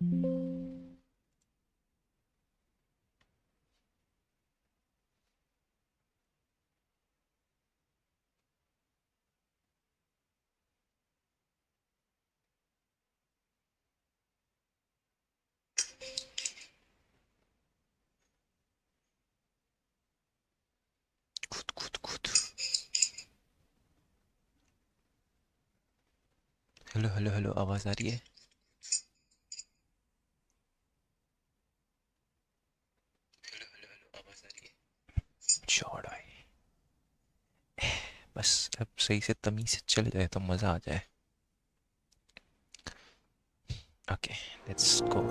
Hello hello hello, आवाज आ रही है? हेलो हेलो हेलो, आवाज आ रही है? छोड़ो भाई, बस अब सही से तमीज से चल जाए तो मजा आ जाए। Okay, let's go.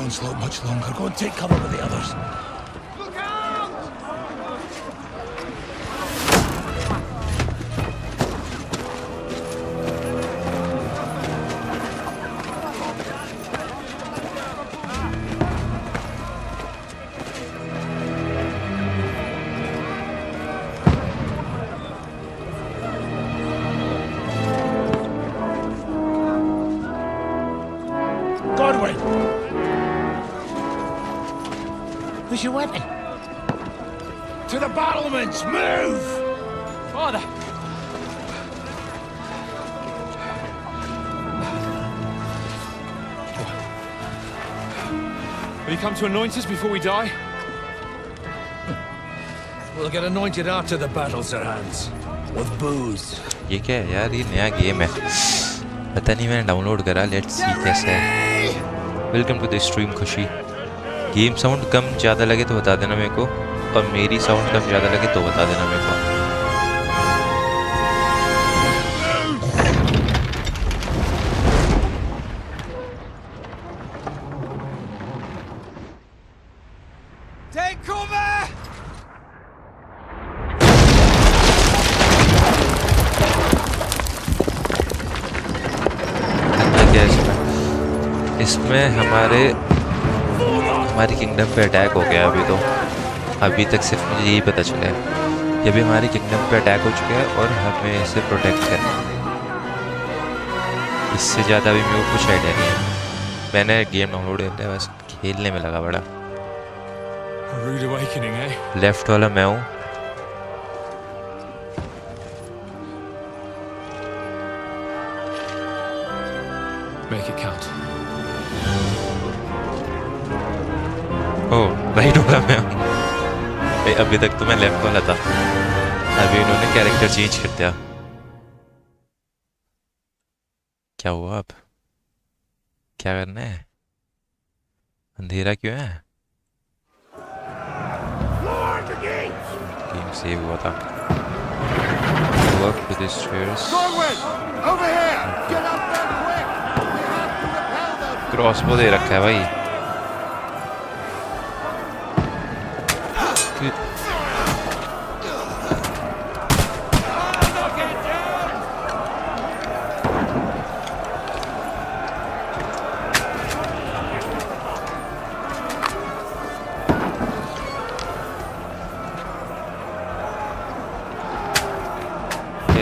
Onslaught much longer. Go and take cover with the others. Look out! Godwin! Where's your weapon? To the battlements! Move! Father! Will you come to anoint us before we die? We'll get anointed after the battles are hands. With booze. ये क्या है यार? ये नया game है, पता नहीं, मैंने डाउनलोड करा। लेट्स सी कैसा है। वेलकम टू द स्ट्रीम खुशी। गेम साउंड कम ज़्यादा लगे तो बता देना मेरे को, और मेरी साउंड कम ज़्यादा लगे तो बता देना मेरे को। Take cover! क्या इसमें हमारी किंगडम पे अटैक हो गया। अभी तक सिर्फ मुझे यही पता चला है। ये भी हमारी किंगडम पे अटैक हो चुका है और हमें इसे प्रोटेक्ट करना है। इससे ज़्यादा अभी मेरे को कुछ आइडिया नहीं है। मैंने गेम डाउनलोड कर लिया, बस खेलने में लगा बड़ा। लेफ्ट वाला मैं हूँ। Make it count. Oh, right वाला मैं हूँ। अभी तक तो मैं लेफ्ट वाला था, अभी इन्होंने कैरेक्टर चेंज कर दिया। क्या हुआ अब? क्या करना है? अंधेरा क्यों है? गेम सेव हुआ था। Work with the stairs. Crossbow दे रखा है भाई।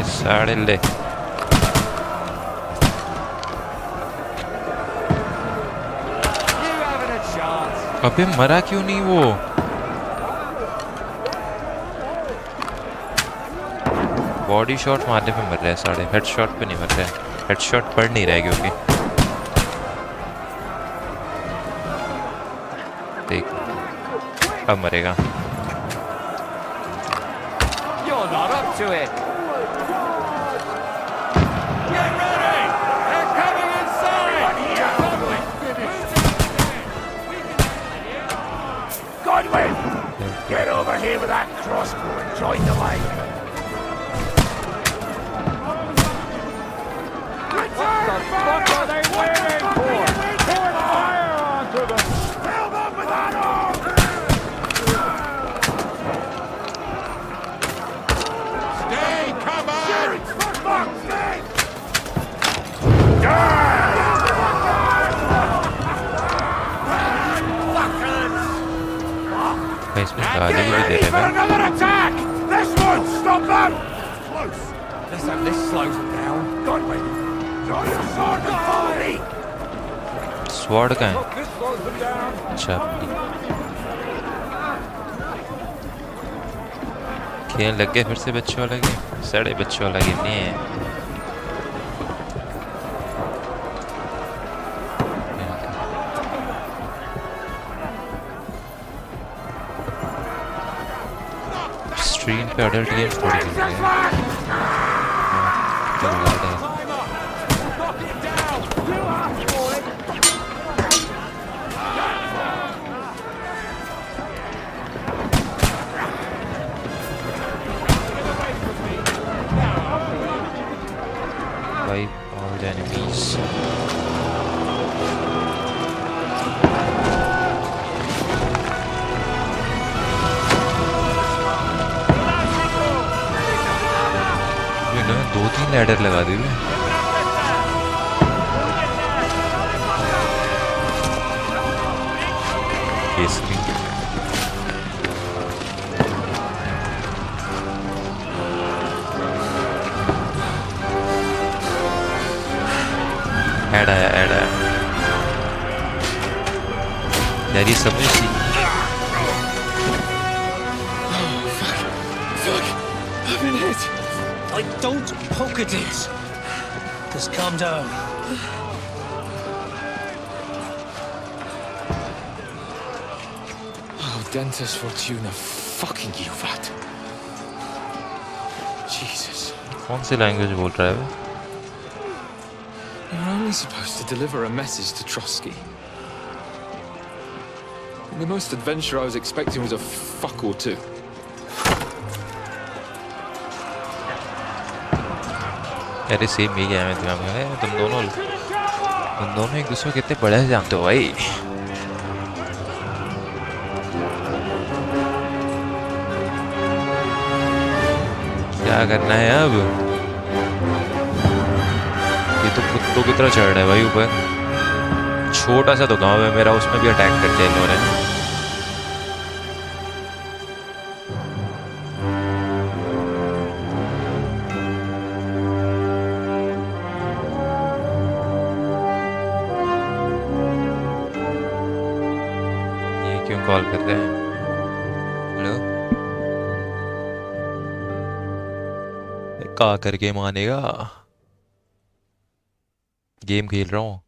साढ़े ले You haven't a chance. अबे मरा क्यों नहीं वो? बॉडी शॉट मारने पे मर रहा है साढ़े, हेड शॉट पे नहीं मर रहा है। हेड शॉट पड़ नहीं रहा है क्योंकि देख अब मरेगा। You're not up to it. Get ready! They're coming inside! Godwin! Get over here with that crossbow and join the line. What the fuck are they waiting for? Pour fire onto them! Fill them with arrows! Stay, come on! Shoot, for fuck's sake! भाई इसमें गाली भी दे रहे For हैं। another attack! This one! Stop them! Close! Let's hope this slows them down. Godwin! Draw your sword and follow me! Sword का है? This slows them down. अच्छा खेल लग गया फिर से बच्चों वाला गेम। साढ़े बच्चों वाला गेम नहीं है। स्ट्रीम पे अडल्ट गेम्स थोड़ी खेल रहे हैं। Wipe all the enemies. इन्होंने 2-3 लैडर लगा दी हुई। केसरी ऐड आया यार ये समझ सी। I've been hit. Like, don't poke at it. Just calm down. Oh, Dentist Fortuna, fucking you vat. Jesus. कौन सी लैंग्वेज बोल रहा है वो? You're only supposed to deliver a message to Trotsky. And the most adventure I was expecting was a fuck or two. अरे same ही गया मैं दिमाग में। तुम दोनों एक दूसरे को कितने बड़े से जानते हो भाई। क्या करना है अब? ये तो कुत्तों की तरह चढ़ रहा है भाई ऊपर। छोटा सा तो गांव है मेरा, उसमें भी अटैक करते हैं इन्होंने। ये क्यों कॉल कर रहे हैं? हेलो, का करके मानेगा? गेम खेल रहा हूँ।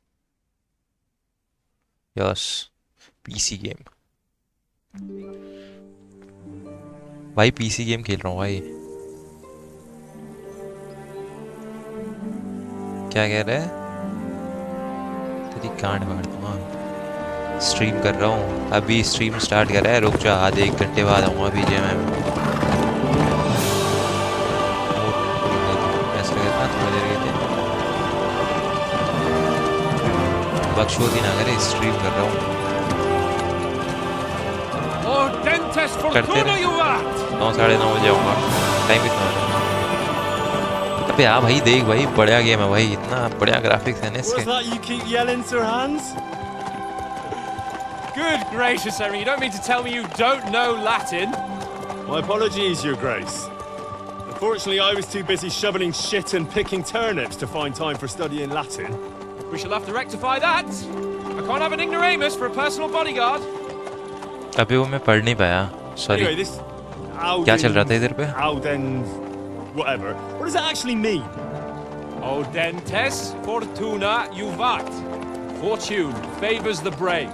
यस, पीसी गेम भाई, पीसी गेम खेल रहा हूँ भाई। क्या कह रहा है? तेरी कांड मार दूंगा। स्ट्रीम कर रहा हूँ अभी, स्ट्रीम स्टार्ट कर रहा है। रुक जा, आधे 1 घंटे बाद आऊँगा BGMI में। ऐसा करना थोड़ी देर के लिए, बकचोदी ना करे, स्ट्रीम कर रहा हूँ। करते रहे 9 साढ़े 9 बजे आऊँगा। टाइम कितना हो रहा है? अबे हाँ भाई, देख भाई, बढ़िया गेम है भाई, इतना बढ़िया ग्राफिक्स है ना इसके। What's that you keep yelling, Sir Hans? Good gracious, Henry, you don't mean to tell me you don't know Latin? My apologies, Your Grace. Unfortunately, I was too busy shoveling shit and picking turnips to find time for studying Latin. We shall have to rectify that. I can't have an ignoramus for a personal bodyguard. अभी वो मैं पढ़ नहीं पाया, Anyway, sorry. this क्या चल रहा था इधर पे? Auden, whatever. What does that actually mean? Audentes fortuna juvat. Fortune favors the brave.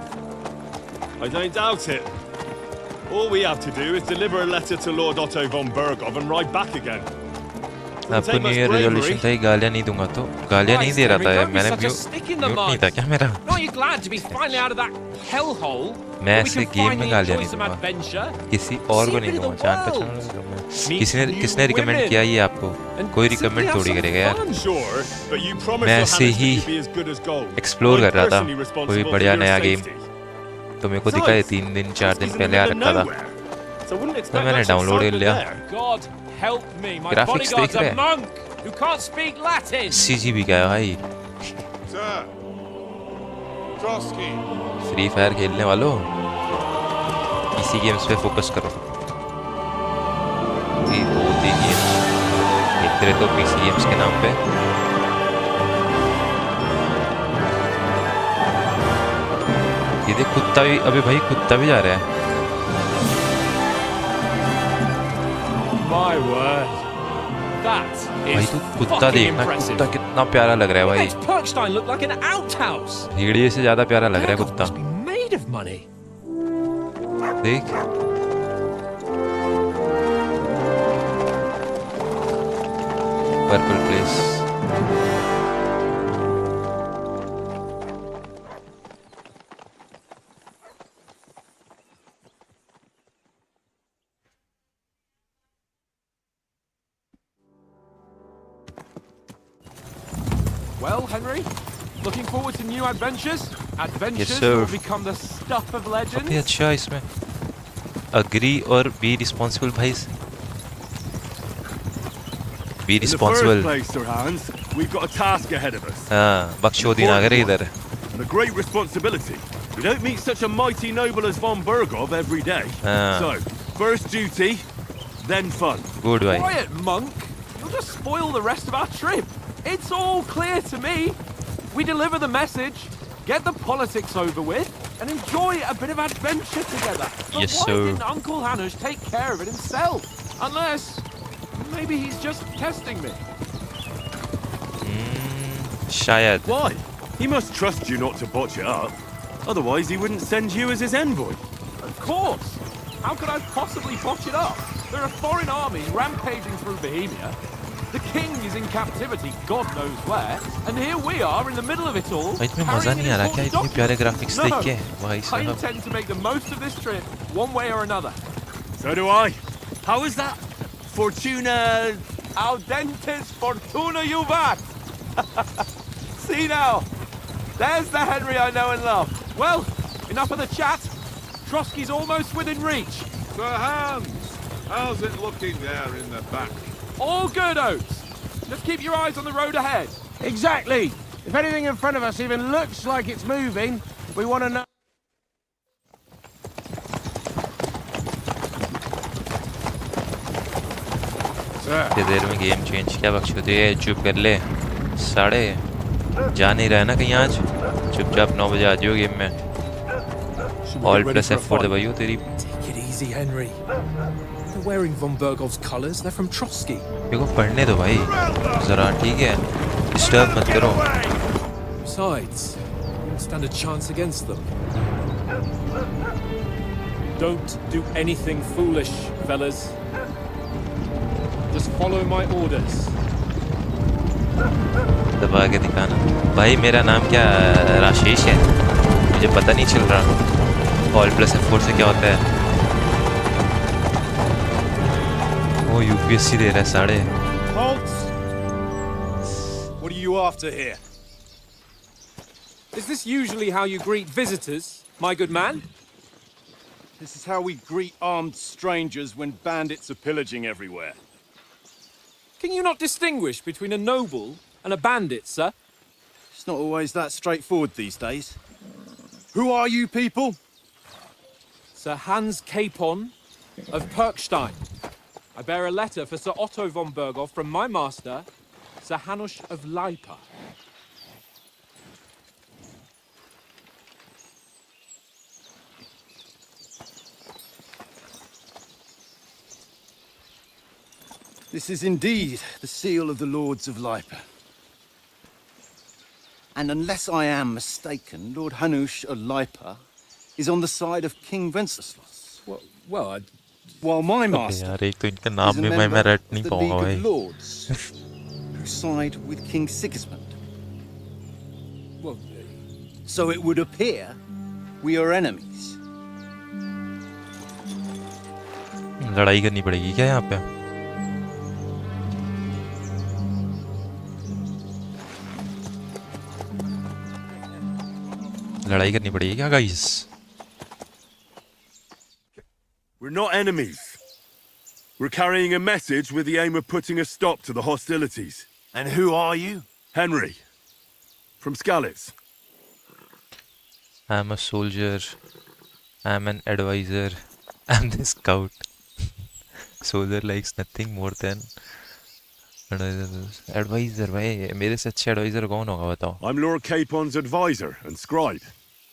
I don't doubt it. All we have to do is deliver a letter to Lord Otto von Bergov and ride back again. आपको new year resolution था, गालियाँ नहीं दूंगा तो गालियाँ नहीं दे रहा था यार, मैंने म्यूट नहीं था क्या मेरा? Aren't you glad to be finally out of that hellhole? मैं ऐसे गेम में गालियाँ नहीं दूंगा, किसी और को नहीं दूंगा, जान पहचान वालों को दूंगा। किसने रिकमेंड किया ये आपको? कोई रिकमेंड थोड़ी करेगा यार। मैं ऐसे ही एक्सप्लोर कर रहा था कोई बढ़िया नया गेम, तो मेरे को दिखा है 3 दिन 4 दिन पहले आ रखा था, तो मैंने डाउनलोड कर लिया। ग्राफिक्स देख रहे हैं, CGB क्या है भाई? फ्री फायर खेलने वालों इसी गेम्स पे फोकस करो। ये 2-3 गेम खेलते रहे तो PC गेम्स के नाम पे। ये देख कुत्ता भी, अभी भाई कुत्ता भी जा रहा है। My word. That भाई is तू कुत्ता fucking देखना, impressive. कुत्ता कितना प्यारा लग रहा है भाई। Makes Perkstein look like an outhouse. भेड़िए से ज्यादा प्यारा लग रहा है Bergov कुत्ता। must be made of money. देख purple place. Well, Henry, looking forward to new adventures? Adventures sir. will become the stuff of काफी legends. अच्छा इसमें अग्री और बी रिस्पॉन्सिबल भाई। Be In the first responsible. place, Sir Hans, we've got a task ahead of us. हाँ बख्शोदीन आ गए इधर। And a great responsibility. We don't meet such a mighty noble as von Bergov every day. Ah. So, first duty, then fun. Good भाई। Quiet, monk. You'll just spoil the rest of our trip. It's all clear to me. We deliver the message, get the politics over with, and enjoy a bit of adventure together. But Yes, why sir. didn't Uncle Hanush take care of it himself? Unless, maybe he's just testing me. शायद। Why? He must trust you not to botch it up. Otherwise, he wouldn't send you as his envoy. Of course. How could I possibly botch it up? There are foreign armies rampaging through Bohemia. The king is in captivity, God knows where, and here we are in the middle of it all. भाई तुम्हें मजा नहीं आ रहा क्या इतने प्यारे graphics देख के? भाई I साहब intend to make the most of this trip, one way or another. So do I. How is that? Fortuna... Audentes fortuna juvat. See now, there's the Henry I know and love. Well, enough of the chat. Trotsky's almost within reach. Sir Hans, how's it looking there in the back? All good, Oates. Just keep your eyes on the road ahead. Exactly. If anything in front of us even looks like it's moving, we want to know. इतनी देर में game change क्या बख्शोदी है? चुप कर ले साढ़े। जा नहीं रहा है ना कहीं आज? चुपचाप 9 बजे आ जाओ गेम में। ऑल प्लस F4 दबाइयो तेरी। Take it easy, Henry. They're wearing von Bergov's colours. They're from Trotsky. देखो पढ़ने दो भाई जरा, ठीक है? डिस्टर्ब मत करो। Besides, you won't stand a chance against them. Don't do anything foolish, fellas. Just follow my orders. दबा के दिखाना। भाई मेरा नाम क्या राशेश है, मुझे पता नहीं चल रहा ऑल प्लस F4 से क्या होता है। वो UPSC दे रहा है साढ़े। Halt! What are you after here? Is this usually how you greet visitors, my good man? This is how we greet armed strangers when bandits are pillaging everywhere. Can you not distinguish between a noble and a bandit, sir? It's not always that straightforward these days. Who are you people? Sir Hans Capon of Perkstein. I bear a letter for Sir Otto von Bergov from my master, Sir Hanush of Leipa. This is indeed the seal of the Lords of Lipa. And unless I am mistaken, Lord Hanush of Lipa is on the side of King Wenceslas. While my master यार एक तो इनका is नाम a भी member मैं रट of नहीं the पाऊंगा League भाई. of Lords, who side with King Sigismund. So it would appear we are enemies. लड़ाई करनी पड़ेगी क्या यहाँ पे? लड़ाई करनी पड़ेगी क्या guys? We're not enemies. We're carrying a message with the aim of putting a stop to the hostilities. And who are you? Henry, from Skalitz. I'm a soldier. I'm an advisor. I'm the scout. Soldier likes nothing more than advisor. भाई मेरे से अच्छा advisor कौन होगा बताओ? I'm Lord Capon's advisor and scribe,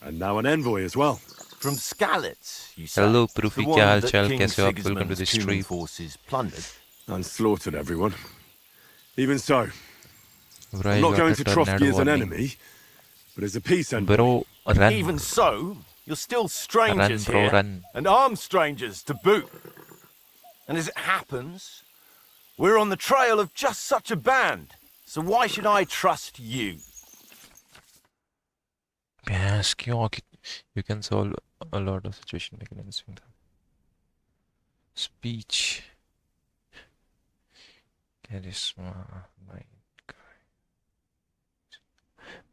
and now an envoy as well. From Skalitz, you say? Hello, Proofy, The क्या one hall that चाल? King कैसे हो आप? Welcome to Sigismund's the human stream. forces plundered. And slaughtered everyone. Even so, Bro, I I'm not got going a to tornado Trotsky as an warning. enemy, but as a peace envoy. Bro, run. Even so, you're still strangers Run, bro, here, run. and armed strangers to boot. And as it happens, we're on the trail of just such a band. So why should I trust you? Yes, क्यों? You can solve a lot of situation mechanisms. Speech, charisma,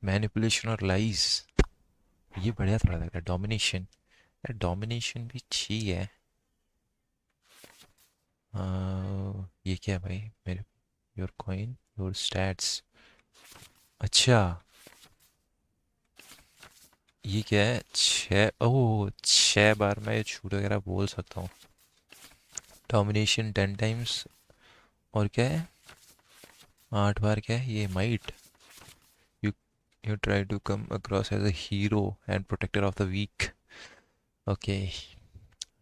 manipulation और lies. ये बढ़िया थोड़ा लग रहा है. Domination. यार domination भी अच्छी है. ये क्या है भाई? मेरे your coin, your stats. अच्छा ये क्या है? 6 बार मैं ये छूट वगैरह बोल सकता हूँ. Domination 10 times. और क्या है? 8 बार क्या है? ये might. You try to come across as a hero and protector of the weak. Okay.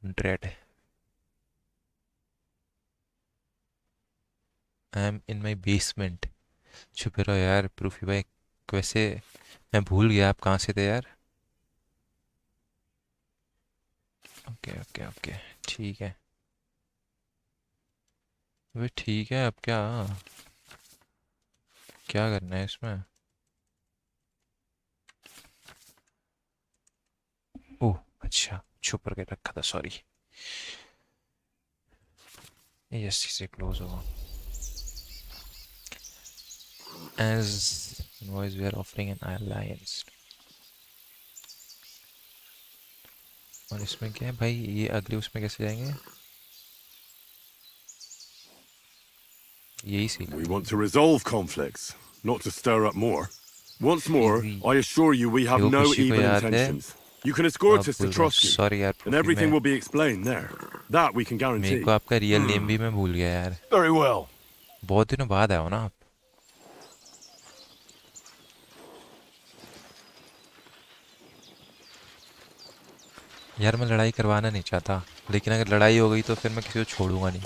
Dread. I am in my basement. छुपे रहो यार प्रूफी भाई. वैसे मैं भूल गया आप कहाँ से थे यार. ओके ठीक है. वे ठीक है. अब क्या करना है इसमें? ओह अच्छा, छुप के रखा था. सॉरी. यस, इसे क्लोज होगा. As noise we are offering an alliance. और इसमें क्या है भाई? ये अगले उसमें कैसे जाएंगे? यही सी. We want to resolve conflicts, not to stir up more. Once more, I assure you we have no evil intentions. You can escort us to Trotsky, Sorry यार, and everything will be explained there. That we can guarantee. मेरे को आपका real name भी मैं भूल गया यार. Very well. बहुत दिनों बाद आए हो ना आप. यार मैं लड़ाई करवाना नहीं चाहता, लेकिन अगर लड़ाई हो गई तो फिर मैं किसी को छोड़ूंगा नहीं.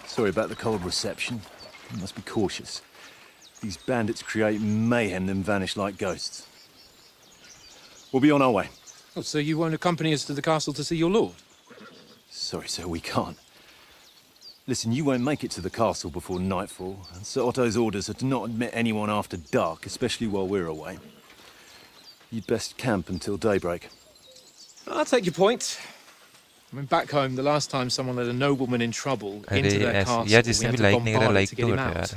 Sorry about the cold reception. You must be cautious. These bandits create mayhem then vanish like ghosts. We'll be on our way. Oh, so you won't accompany us to the castle to see your lord? Sorry, sir, we can't. Listen, you won't make it to the castle before nightfall, and Sir Otto's orders are to not admit anyone after dark, especially while we're away. You'd best camp until daybreak. I'll take your point. I mean, back home, the last time someone led a nobleman in trouble into their castle, यार we जिसने had भी to like नहीं करा bombard it like to तो get him कर out. यार.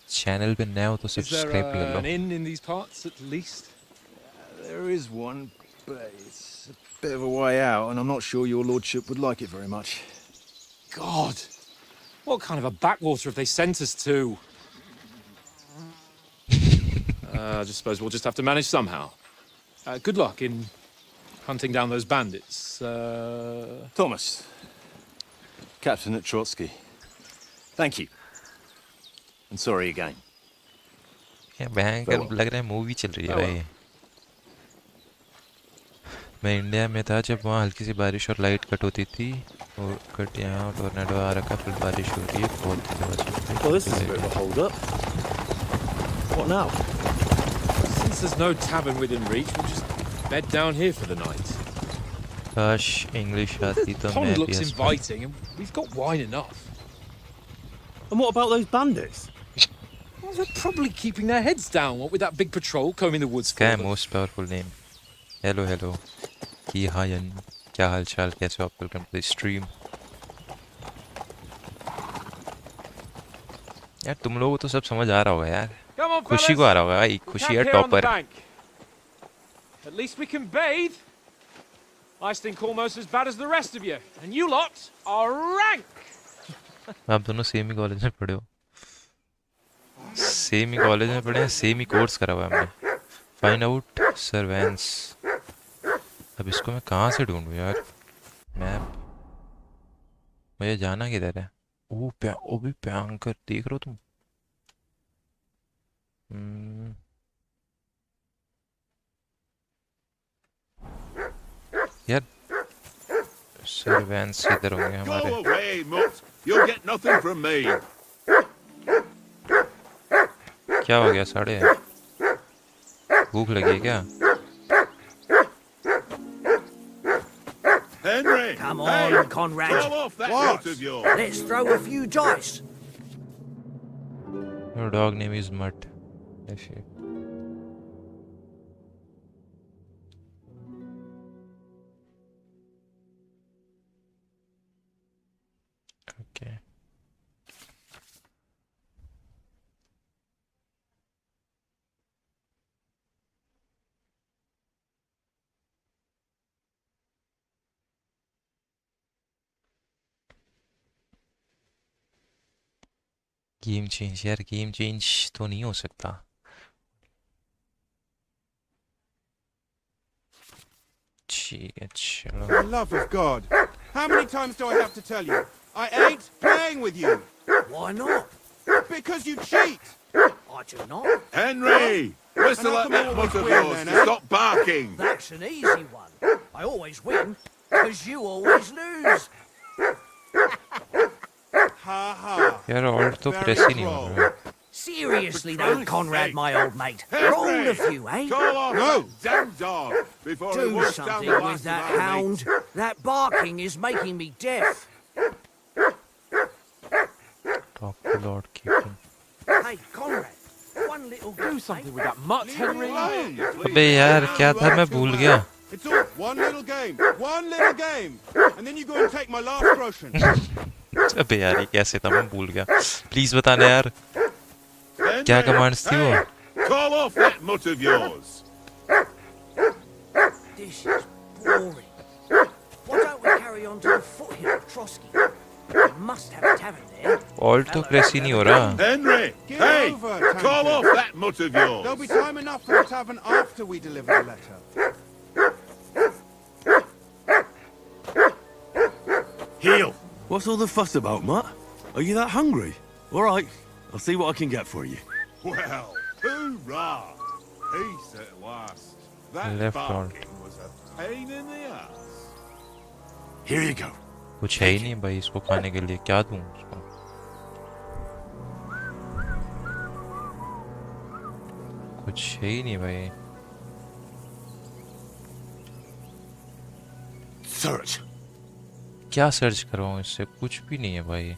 Channel पे नया हो तो Is there सब्सक्राइब कर लो. an inn in these parts, at least? There is one, but it's a bit of a way out, and I'm not sure your lordship would like it very much. God! What kind of a backwater have they sent us to? I just suppose we'll just have to manage somehow. Good luck in hunting down those bandits. Thomas, captain at Trotsky. Thank you. And sorry again. क्या भयंकर लग रहा है. Movie चल रही है भाई. मैं इंडिया में था जब वहाँ हल्की सी बारिश और लाइट कट होती थी. और कट यहाँ टोर्नेडो आ रखा, फिर बारिश हो रही है बहुत तेज। Well, this is a bit of a hold-up. What now? Since there's no tavern within reach, we'll just bed down here for the night. काश इंग्लिश आती The तो pond मैं भी looks हंस inviting, and we've got wine enough. And what about those bandits? Well, they're probably keeping their heads down, what with that big patrol combing the woods for क्या है them. Most powerful name? Hello hello की हायन, क्या हाल चाल, कैसे हो आप? Welcome to the stream. यार तुम लोगों को तो सब समझ आ रहा होगा यार, Come on, खुशी fellas. को आ रहा होगा भाई, We'll खुशी camp है here on the topper. bank. At least we can bathe. I stink almost as bad as the rest of you, and you lot are rank. आप दोनों सेम ही college में पढ़े हो? सेम ही कॉलेज में पढ़े हैं, सेम ही course करा हुआ है हमने। Find out servants. अब इसको मैं कहाँ से ढूंढूं यार? मैप। मुझे जाना किधर है? ओ भी भयंकर देख रहे हो तुम? यार सर्वेंस इधर होंगे Go हमारे। away, mutt. You'll get nothing from me. क्या हो गया साढ़े? भूख लगी है क्या? Henry! Come hey, on, Conrad. Call off that mutt of yours. Let's throw a few dice. Your dog name is Mutt. Okay. Game change यार, game change तो नहीं हो सकता। ठीक है चलो। For the love of God, how many times do I have to tell you? I ain't playing with you. Why not? Because you cheat. I do not. Henry! Whistle at that mutt of yours to stop barking. That's an easy one. I always win, because you always lose. Ha ha. यार alt तो press ही नहीं हो रहा। Seriously though, Conrad, my old mate. Henry! Roll a few, eh? Call off that damn dog before he Do walks down something the with last that of our hound. mates. That barking is making me deaf. Top to lord keeping. Hey, Conrad, one little Do goose, something eh? with that mutt, Henry. अबे यार क्या था, मैं भूल गया। It's all one little game. One little game. And then you go and take my last groschen. अबे यार ये कैसे था, मैं भूल गया। प्लीज बताना यार क्या Henry! कमांड्स थी वो? Hey, call off that mutt of yours. This is boring. Why don't we carry on to the foothill of Trotsky? We must have a tavern there. Alt तो प्रेस ही नहीं हो रहा। Henry! Get Hey! over, Call Tanker. off that mutt of There'll yours. be time enough for the tavern after we deliver the letter. Heel! What's all the fuss about, Mutt? Are you that hungry? All right, I'll see what I can get for you. Well, hoorah! Peace at last. That Left barking was a pain in the ass. Here you go. कुछ है ही नहीं भाई इसको खाने के लिए, क्या दूं उसको? कुछ है ही नहीं भाई। Search. क्या सर्च करवाऊं इससे? कुछ भी नहीं है भाई।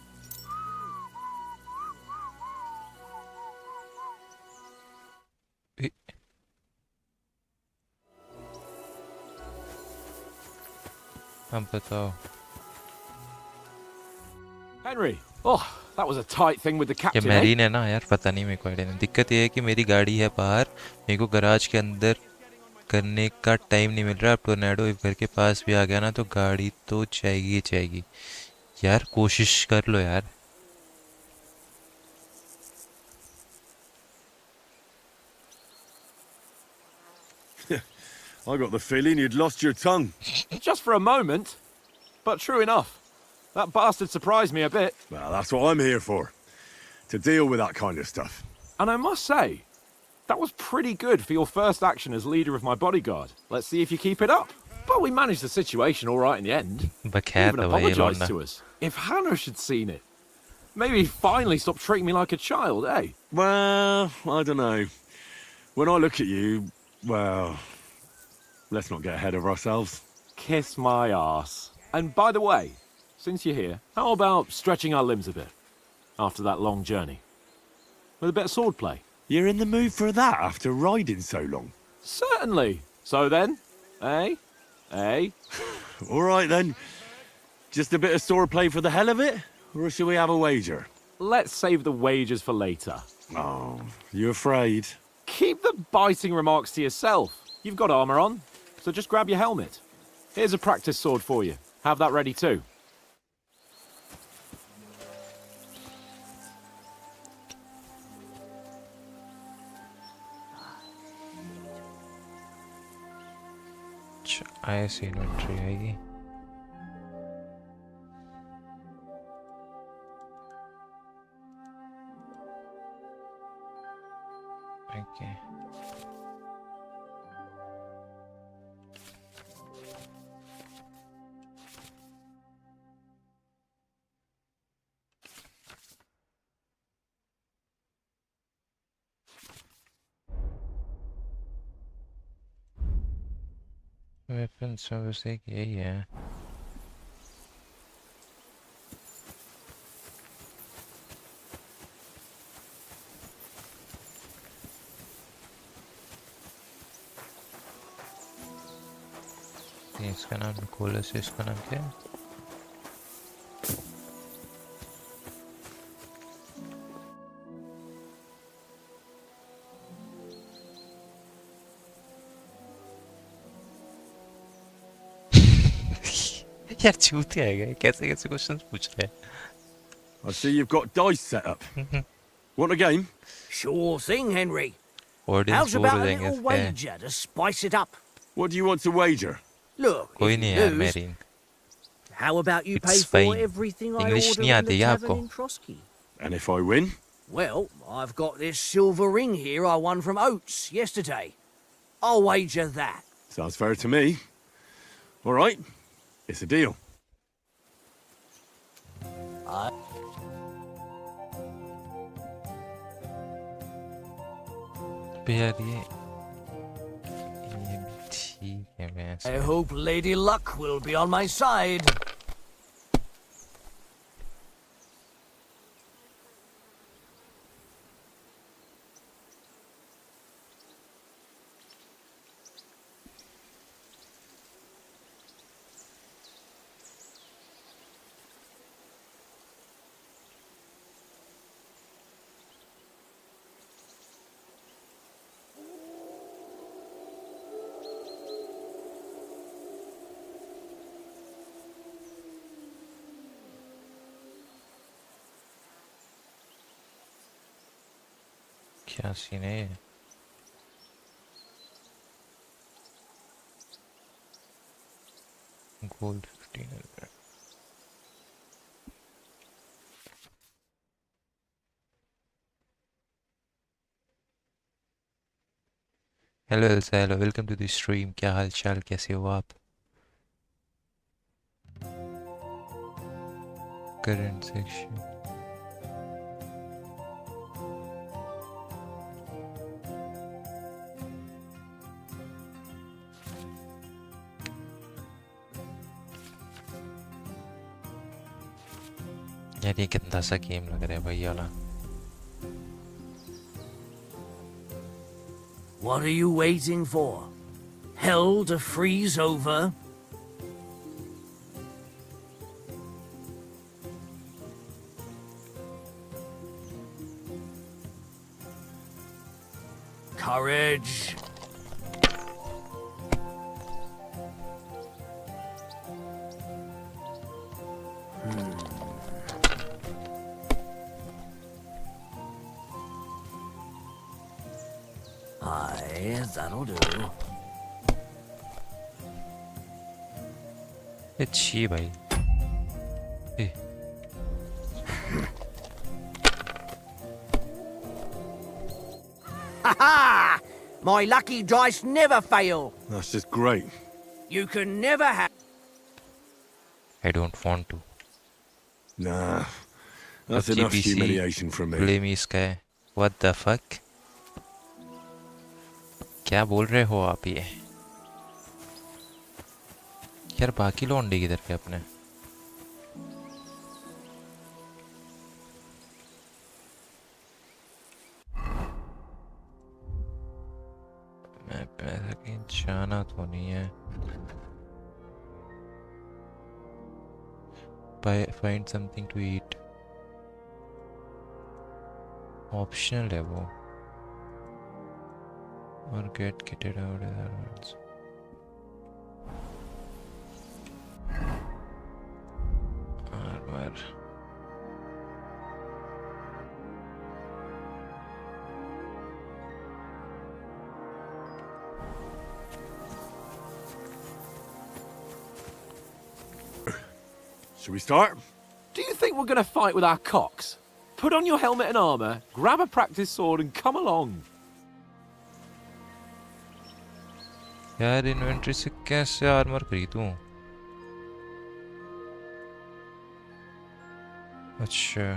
अब बताओ। Henry. Oh, that was a tight thing with the ये captain, eh? मैरीन है ना यार, पता नहीं मेरे को आइडिया नहीं। दिक्कत ये है कि मेरी गाड़ी है बाहर, मेरे को गराज के अंदर करने का टाइम नहीं मिल रहा। अब टोर्नेडो घर के पास भी आ गया ना तो गाड़ी तो जाएगी ही जाएगी। यार कोशिश कर लो यार। I got the feeling you'd lost your tongue. Just for a moment. But true enough. That bastard surprised me a bit. Well, that's what I'm here for. To deal with that kind of stuff. And I must say, that was pretty good for your first action as leader of my bodyguard. Let's see if you keep it up. But we managed the situation all right in the end. बकैर Even दवाई apologised लौंडा to us. If Hannah had seen it, maybe he'd finally stop treating me like a child, eh? Well, I don't know. When I look at you, well, let's not get ahead of ourselves. Kiss my arse. And by the way, since you're here, how about stretching our limbs a bit after that long journey? With a bit of swordplay? You're in the mood for that after riding so long? Certainly. So then, eh? Eh? All right then. Just a bit of swordplay for the hell of it? Or shall we have a wager? Let's save the wagers for later. Oh, you afraid? Keep the biting remarks to yourself. You've got armour on, so just grab your helmet. Here's a practice sword for you. Have that ready too. ऐसी inventory आएगी okay weapon service एक यही है इसका नाम Nicholas है इसका नाम क्या है यार चूतिया है कैसे कैसे क्वेश्चंस पूछ रहे हैं I see you've got dice set up. Want a game? Sure thing, Henry. Audience How's bore about हो a जाएंगे little इस पे wager to spice it up? What do you want to wager? Look, कोई if नहीं you यार lose, मेरी how about you It's pay for fine. everything I English order नहीं in आती the क्या tavern आपको? in Trotsky? And if I win? Well, I've got this silver ring here I won from Oates yesterday. I'll wager that. Sounds fair to me. All right, it's a deal. यार ये ठीक है मैं I hope Lady Luck will be on my side. क्या scene है ये gold 1500 hello Elsa hello welcome to the stream क्या हाल चाल कैसे हो आप करंट सेक्शन यार ये कितना सा गेम लग रहा है भाई वाला What are you waiting for? Hell to freeze over? Courage. Aye, that'll do. अच्छी भाई ए Ha ha! My lucky dice never fail. That's just great. You can never have. I don't want to. Nah, that's PUBG enough PC, humiliation from me. Blame Sky. What the fuck? क्या बोल रहे हो आप ये? यार बाकी लौंडे किधर के अपने? मैं पैसा कहीं जाना तो नहीं है. Find something to eat. Optional है वो. Or get kitted out of that ones. Armor. Should we start? Do you think we're going to fight with our cocks? Put on your helmet and armour, grab a practice sword and come along. यार inventory से कैसे armour खरीदूं? अच्छा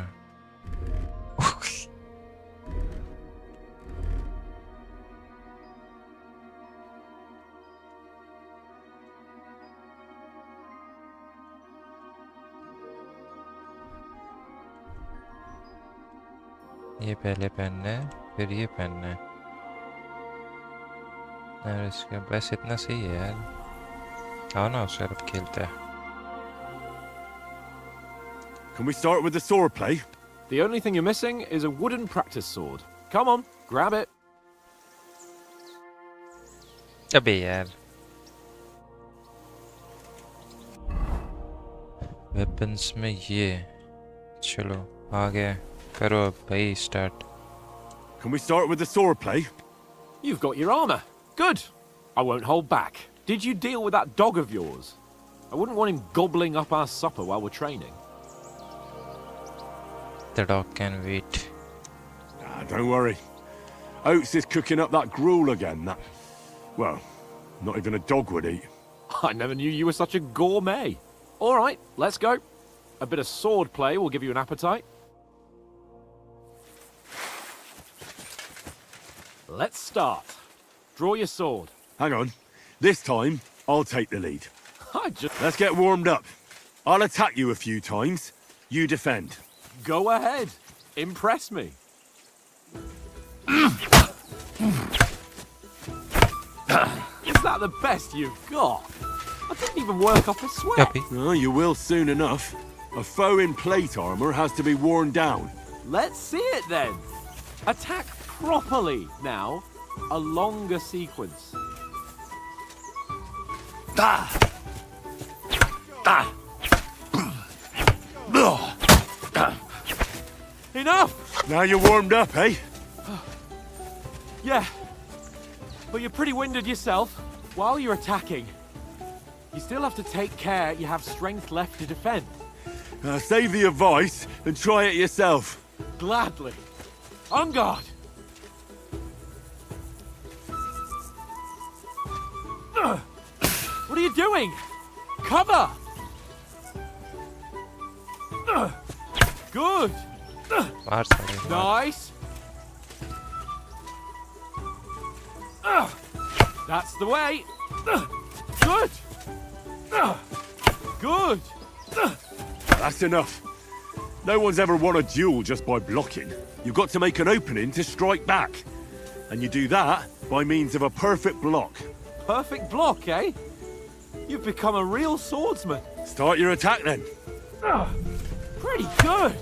ये पहले पहनना है फिर ये पहनना है यार. इसका बस इतना सही है यार. आओ ना उससे अब खेलते हैं. Can we start with the sword play? The only thing you're missing is a wooden practice sword. Come on, grab it. अबे यार. वेपन्स में ये. चलो आ गए. करो अब भाई start. Can we start with the sword play? You've got your armour. Good. I won't hold back. Did you deal with that dog of yours? I wouldn't want him gobbling up our supper while we're training. The dog can wait. Ah, don't worry. Oates is cooking up that gruel again. That, well, not even a dog would eat. I never knew you were such a gourmet. All right, let's go. A bit of sword play will give you an appetite. Let's start. Draw your sword. Hang on. This time, I'll take the lead. Just Let's get warmed up. I'll attack you a few times. You defend. go ahead. Impress me. Is that the best you've got? I didn't even work up a sweat. Yuppie. Oh, you will soon enough. A foe in plate armor has to be worn down. Let's see it then. Attack properly now. A longer sequence. Enough! Now you're warmed up, eh? Yeah. But you're pretty winded yourself. While you're attacking, you still have to take care you have strength left to defend. Save the advice and try it yourself. Gladly. On guard. What are you doing? Cover! Good! मार साले मार. Nice! That's the way! Good! Good! That's enough. No one's ever won a duel just by blocking. You've got to make an opening to strike back. And you do that by means of a perfect block. Perfect block, eh? You've become a real swordsman. Start your attack then. Pretty good!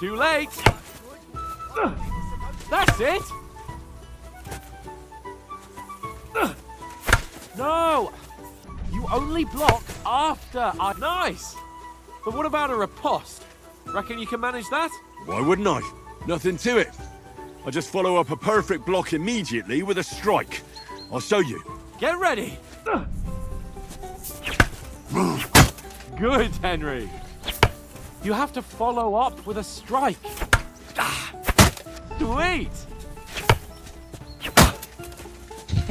Too late! That's it! No! You only block after I... Nice! But what about a riposte? Reckon you can manage that? Why wouldn't I? Nothing to it. I just follow up a perfect block immediately with a strike. I'll show you. Get ready! Good, Henry. You have to follow up with a strike. Sweet!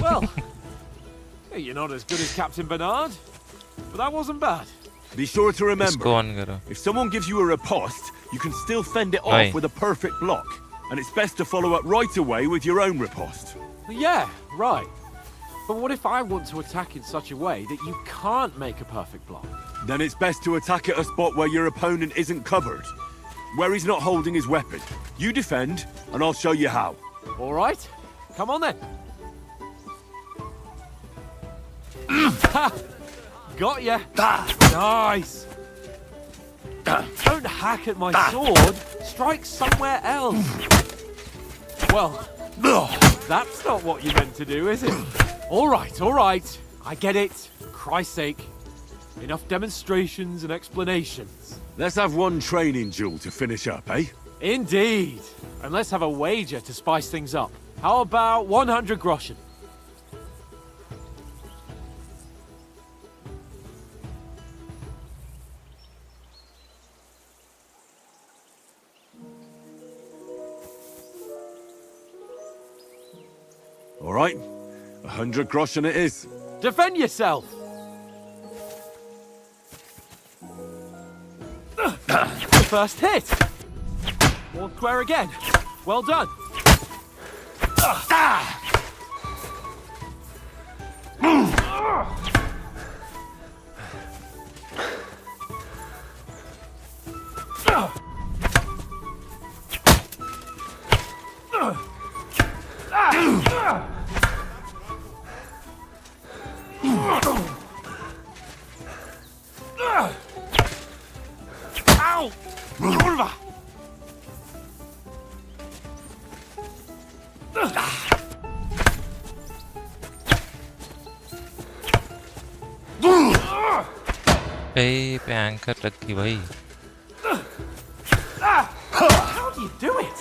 Well, you're not as good as Captain Bernard, but that wasn't bad. Be sure to इसको remember, on करो. if someone gives you a riposte, you can still fend it Aye. off with a perfect block. And it's best to follow up right away with your own riposte. Yeah, right. But what if I want to attack in such a way that you can't make a perfect block? Then it's best to attack at a spot where your opponent isn't covered, where he's not holding his weapon. You defend, and I'll show you how. All right, come on then. Got ya. Nice. Don't hack at my sword. Strike somewhere else. Well, that's not what you meant to do, is it? All right, all right. I get it. For Christ's sake. Enough demonstrations and explanations. Let's have one training duel to finish up, eh? Indeed. And let's have a wager to spice things up. How about 100 groschen? All right, 100 groschen it is. Defend yourself! First hit! All square again. Well done. Ow! पे anchor लग गई भाई. How do you do it?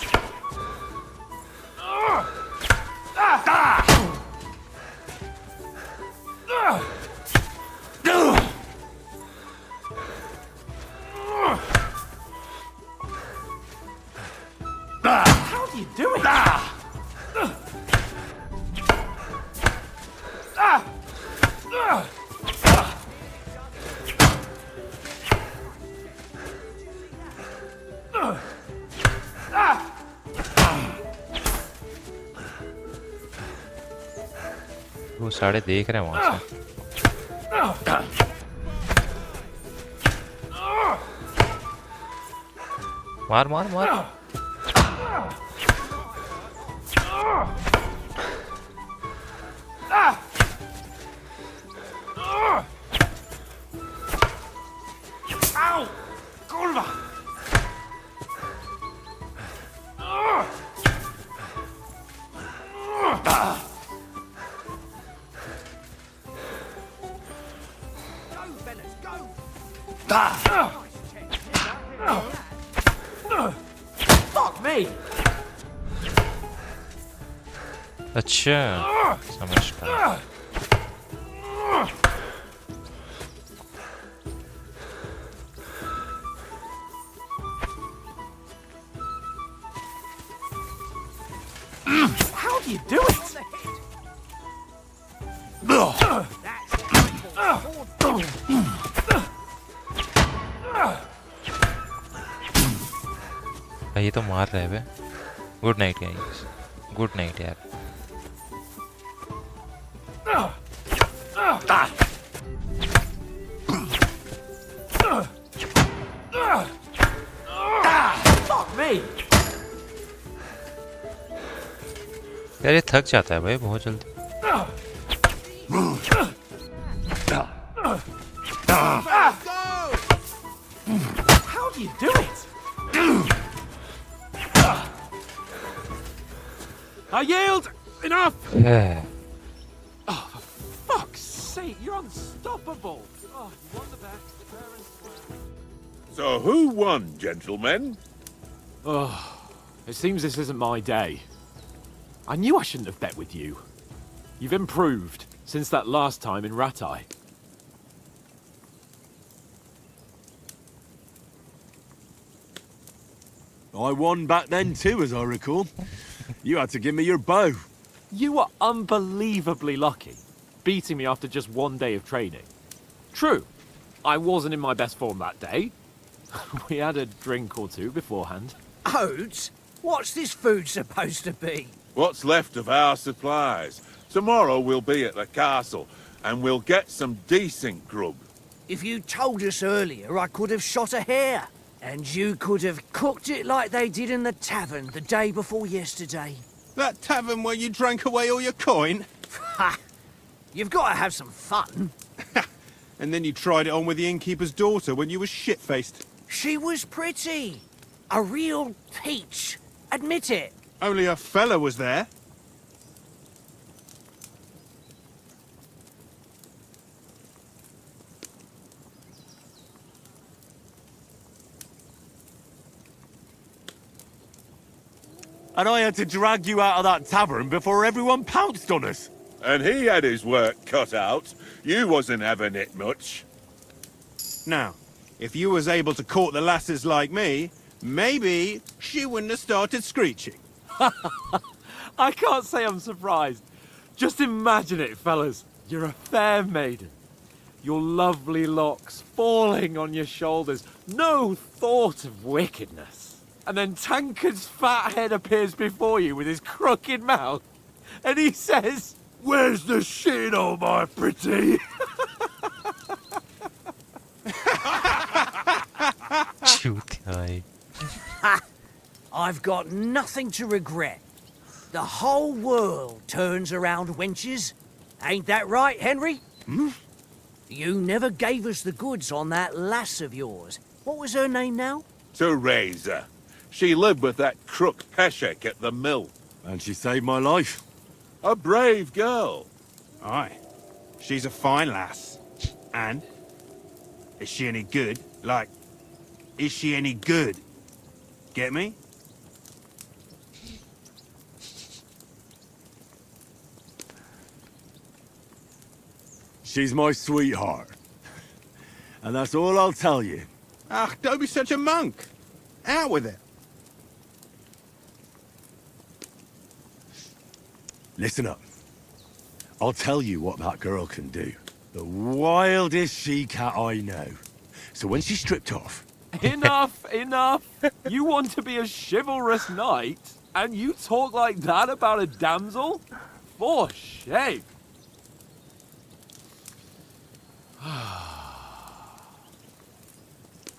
How do you do it? वो सारे देख रहे हैं वहां से. मार मार मार. Ow! Kurva! Fuck me! अच्छा समझ गया. How do you do it? ये तो मार रहे बे. Good night guys. Good night यार. Fuck me! यार ये थक जाता है भाई बहुत जल्दी. How do you do it? I yield! Enough! Oh, for fuck's sake, you're unstoppable! Oh, you won the bet, fair and square. So who won, gentlemen? Oh, it seems this isn't my day. I knew I shouldn't have bet with you. You've improved since that last time in Ratai. I won back then too, as I recall. You had to give me your bow. You were unbelievably lucky, beating me after just one day of training. True, I wasn't in my best form that day. We had a drink or two beforehand. Oats? What's this food supposed to be? What's left of our supplies. Tomorrow we'll be at the castle, and we'll get some decent grub. If you told us earlier, I could have shot a hare. And you could have cooked it like they did in the tavern the day before yesterday. That tavern where you drank away all your coin? Ha! You've got to have some fun. And then you tried it on with the innkeeper's daughter when you were shit-faced. She was pretty. A real peach. Admit it. Only a fella was there. And I had to drag you out of that tavern before everyone pounced on us. And he had his work cut out. You wasn't having it much. Now, if you was able to court the lasses like me, maybe she wouldn't have started screeching. I can't say I'm surprised. Just imagine it, fellas. You're a fair maiden. Your lovely locks falling on your shoulders. No thought of wickedness. And then Tankard's fat head appears before you with his crooked mouth. And he says, "Where's the shit, oh my pretty?" Shoot guy. I've got nothing to regret. The whole world turns around wenches. Ain't that right, Henry? Hmm? You never gave us the goods on that lass of yours. What was her name now? Teresa. She lived with that crook Peshek at the mill. And she saved my life. A brave girl. Aye. She's a fine lass. And? Is she any good? Like, is she any good? Get me? She's my sweetheart. And that's all I'll tell you. Ah, don't be such a monk. Out with it. Listen up. I'll tell you what that girl can do. The wildest she-cat I know. So when she's stripped off... Enough, enough. You want to be a chivalrous knight, and you talk like that about a damsel? For shame.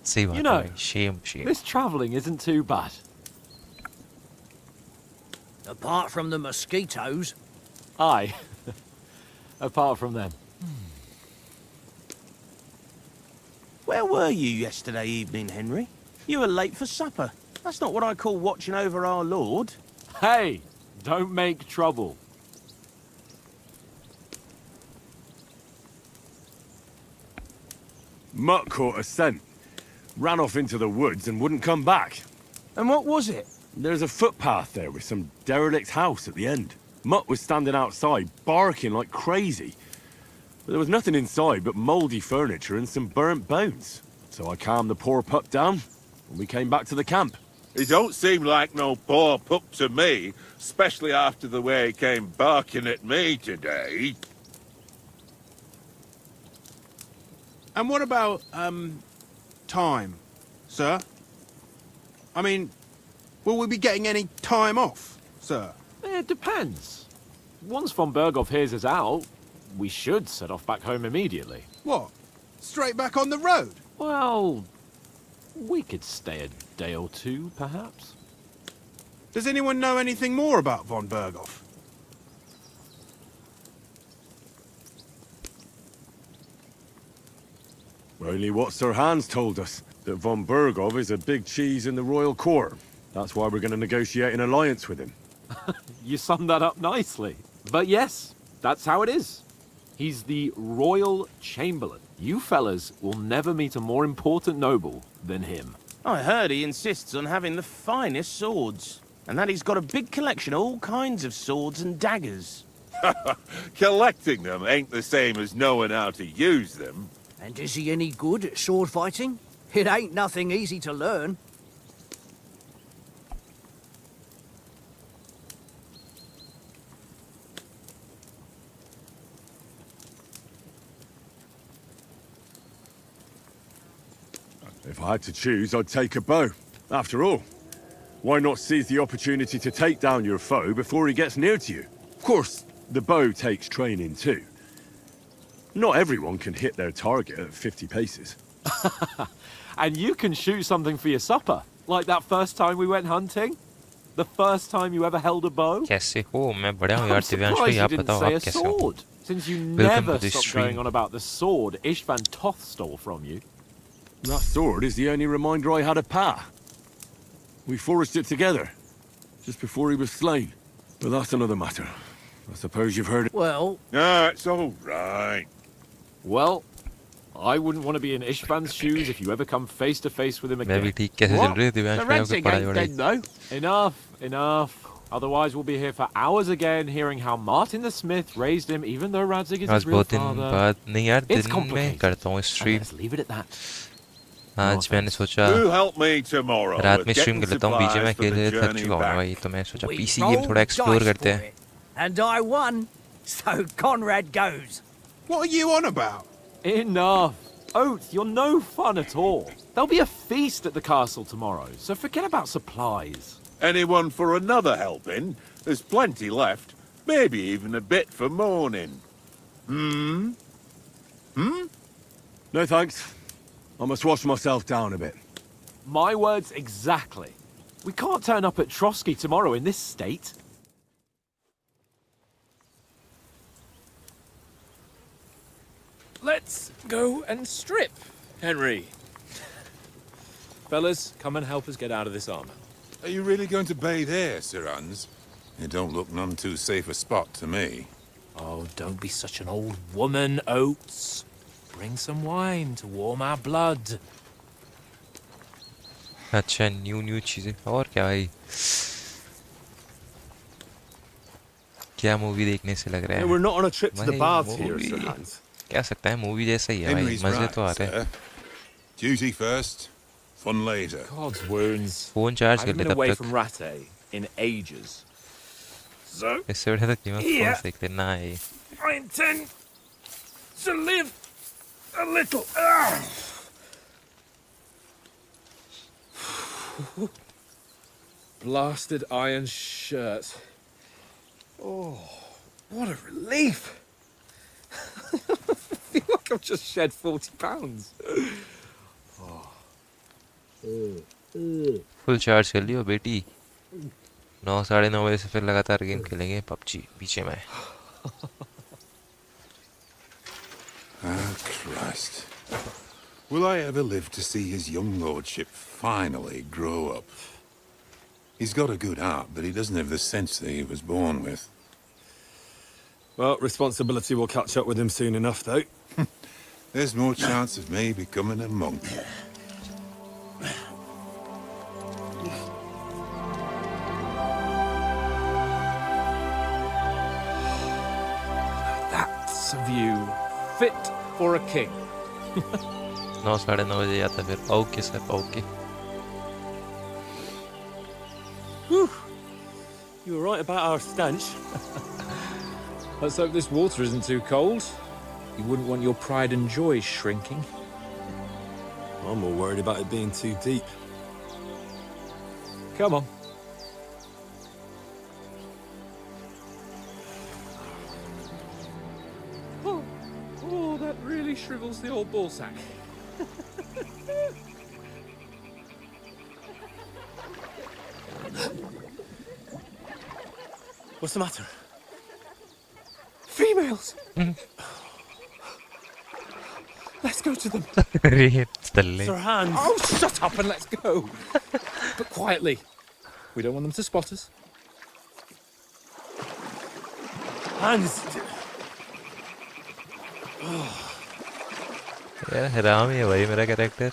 See what You know, shame. This travelling isn't too bad. Apart from the mosquitoes. Aye. Apart from them. Where were you yesterday evening, Henry? You were late for supper. That's not what I call watching over our Lord. Hey, don't make trouble. Mutt caught a scent. Ran off into the woods and wouldn't come back. And what was it? There's a footpath there with some derelict house at the end. Mutt was standing outside, barking like crazy. But there was nothing inside but mouldy furniture and some burnt bones. So I calmed the poor pup down, and we came back to the camp. He don't seem like no poor pup to me, especially after the way he came barking at me today. And what about, time, sir? I mean, will we be getting any time off, sir? It depends. Once von Berghoff hears us out, we should set off back home immediately. What? Straight back on the road? Well, we could stay a day or two, perhaps. Does anyone know anything more about von Berghoff? Only what Sir Hans told us, that von Berghoff is a big cheese in the royal court. That's why we're going to negotiate an alliance with him. You summed that up nicely. But yes, that's how it is. He's the Royal Chamberlain. You fellas will never meet a more important noble than him. I heard he insists on having the finest swords. And that he's got a big collection of all kinds of swords and daggers. Collecting them ain't the same as knowing how to use them. And is he any good at sword fighting? It ain't nothing easy to learn. If I had to choose, I'd take a bow. After all, why not seize the opportunity to take down your foe before he gets near to you? Of course, the bow takes training too. Not everyone can hit their target at 50 paces. And you can shoot something for your supper, like that first time we went hunting? The first time you ever held a bow? कैसे हो? मैं बढ़िया हूँ यार I'm Divyansh surprised भाई, you आप didn't बताओ say आप a कैसे हो? sword, since you Welcome never to the stopped stream. going on about the sword Ishvan Toth stole from you. That sword is the only reminder I had of Pa. We forged it together, just before he was slain. But that's another matter. I suppose you've heard it. Well, Ah, it's all right. Well, I wouldn't want to be in Ishvan's shoes if you ever come face to face with him मैं भी again. ठीक कैसे चल रही है Divyansh The भाई आपकी Ransing पढ़ाई ain't वढ़ाई? dead, though. Enough. Otherwise, we'll be here for hours again, hearing how Martin the Smith raised him, even though Radzig is आज his real बहुत दिन father. बाद नहीं यार It's दिन में complicated. करता हूँ And stream. let's leave it at that. आज मैंने सोचा You help me tomorrow. रात with में स्ट्रीम getting कर लेता हूँ supplies बीजीएमआई for के the लिए, थक journey चुका हूँ back. भाई, तो मैं सोचा we पीसी गेम rolled थोड़ा एक्सप्लोर dice करते for हैं. it, and I won. So Conrad goes. What are you on about? Enough. Oath, you're no fun at all. There'll be a feast at the castle tomorrow, so forget about supplies. Anyone for another helping? There's plenty left. Maybe even a bit for morning. No thanks. I must wash myself down a bit. My words exactly. We can't turn up at Trotsky tomorrow in this state. Let's go and strip, Henry. Fellas, come and help us get out of this armor. Are you really going to bathe here, Sir Hans? It don't look none too safe a spot to me. Oh, don't be such an old woman, Oates. Bring some wine to warm our blood. अच्छा new चीजें और क्या भाई? क्या movie देखने से लग रहा है? We're not on a trip to the भाई, baths here, movie. Sir Hans. क्या सकता है, मूवी जैसा ही है भाई, Henry's मजे right, तो आ रहे हैं. sir. Duty first, fun later. God's wounds. Phone charge कर I've ले been तब away तक. from Rattay in ages. So, इससे बढ़िया तो कीमत Yeah. फोन देख लेना है. I intend to live a little. Blasted iron shirt. Oh, what a relief! I feel like I've just shed 40 pounds. Full charge कर लियो बेटी. 9 साढ़े 9 बजे से फिर लगातार गेम खेलेंगे PUBG BGMI. Ah, Christ. Will I ever live to see his young lordship finally grow up? He's got a good heart, but he doesn't have the sense that he was born with. Well, responsibility will catch up with him soon enough, though. There's more chance of me becoming a monk. That's a view fit for a king. 9 साढ़े 9 बजे जाता फिर. Okay sir, okay. You were right about our stench. Let's hope this water isn't too cold. You wouldn't want your pride and joy shrinking. I'm more worried about it being too deep. Come on. Oh, that really shrivels the old ball sack. What's the matter? Females! Let's go to them. Sir Hans! Oh, shut up and let's go. But quietly. We don't want them to spot us. Hans! यार हराम ही है भाई मेरा character.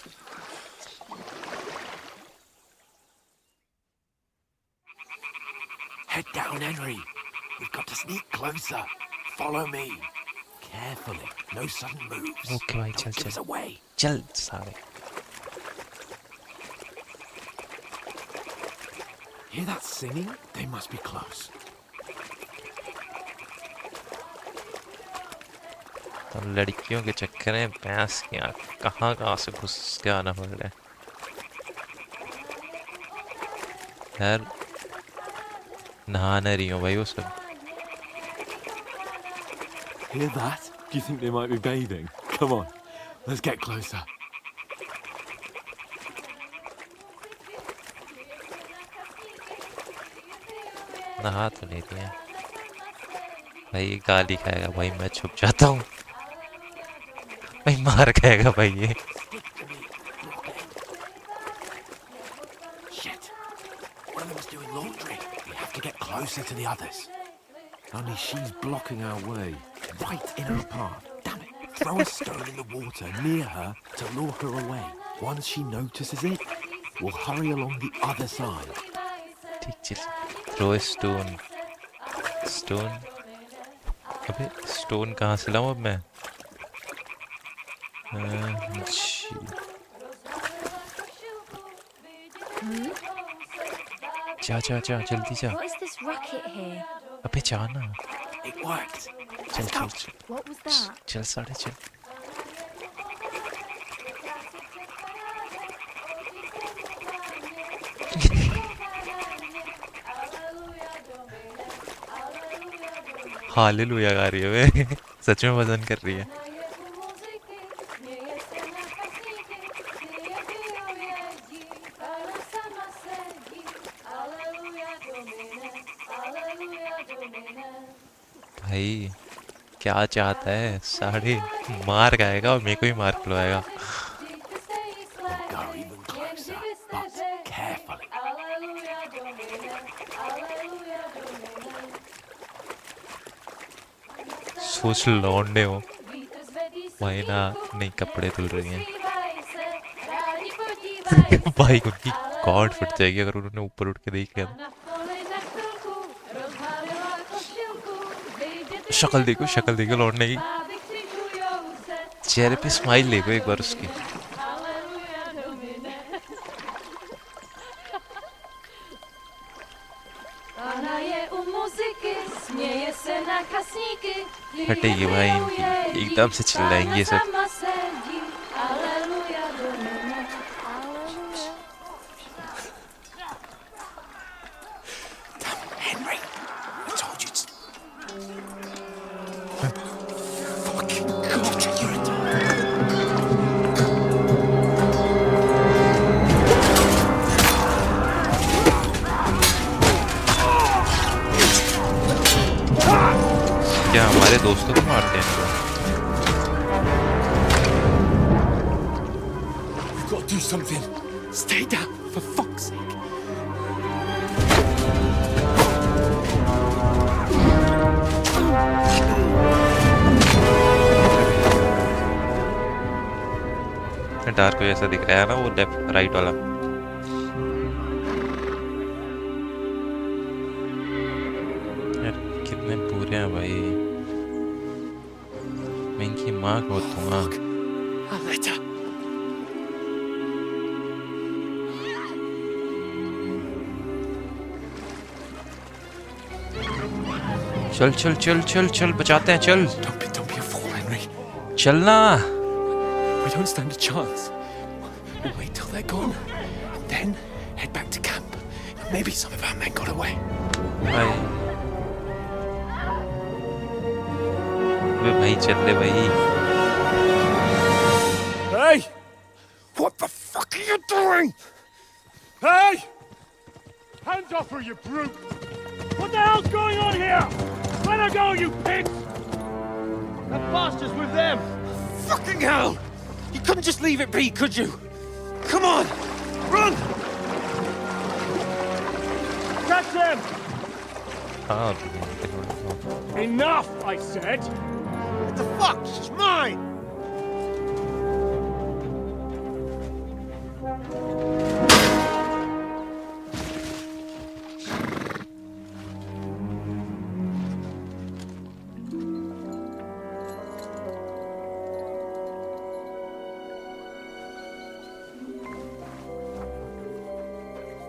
Head down, Henry. We've got to sneak closer. Follow me. Carefully. No sudden moves. Okay भाई, चल Don't give us चल away. चल सारे. Hear that singing? They must be close. तो लड़कियों के चक्कर में भैंस के यहाँ कहाँ से घुस के आना पड़ रहा है. यार नहा नहीं रही हूँ भाई वो सब. Hear that? Do you think they might be bathing? Come on, let's get closer. नहा तो नहीं रही है भाई. गाली खाएगा भाई. मैं छुप जाता हूँ भाई. मार खाएगा भाई ये. Shit. One of them's doing laundry. We have to get closer to the others. Only she's blocking our way, right in her path. Damn it! Throw a stone in the water near her to lure her away. Once she notices it, we'll hurry along the other side. ठीक चल. Throw a stone. Stone. अबे stone कहाँ से लाऊं अब मैं? जा जा जा जल्दी जा. What is this racket here? अबे जाना. It worked. चल चल चल. What was that? चल साढ़े चल. हालेलुया गा रही है वे. सच में वजन कर रही है. भाई क्या चाहता है? साढ़े मार खाएगा और मेरे को ही मार खिलवाएगा. Go even closer, but carefully. सोच लौंडे हो भाई ना. नहीं कपड़े धुल रही हैं भाई. उनकी कॉर्ड फट जाएगी अगर उन्होंने ऊपर उठ के देख लिया. शक्ल देखो लौंडने की. चेहरे पे स्माइल देखो एक बार उसकी. हटेगी भाई इनकी. एकदम से चिल्लाएंगे ये सब. Henry, I told you to... क्या हमारे दोस्तों को मारते हैं? We've got to do something. Stay down, for fuck's sake. Dark को जैसा दिख रहा है ना वो लेफ्ट राइट वाला. यार कितने बुरे हैं भाई. मैं इनकी माँ को दूंगा. A letter. चल चल चल चल चल बचाते हैं. चल Don't be a fool, Henry. चलना. We don't stand a chance. We'll wait till they're gone, and then head back to camp. Maybe some of our men got away. भाई वे भाई चल ले भाई. Hey! What the fuck are you doing? Hey! Hands off her, you brute! What the hell's going on here? Let her go, you pigs! That bastard's with them! Fucking hell! You couldn't just leave it be, could you? Come on! Run! Catch them! हाँ. Enough, I said! What the fuck? She's mine!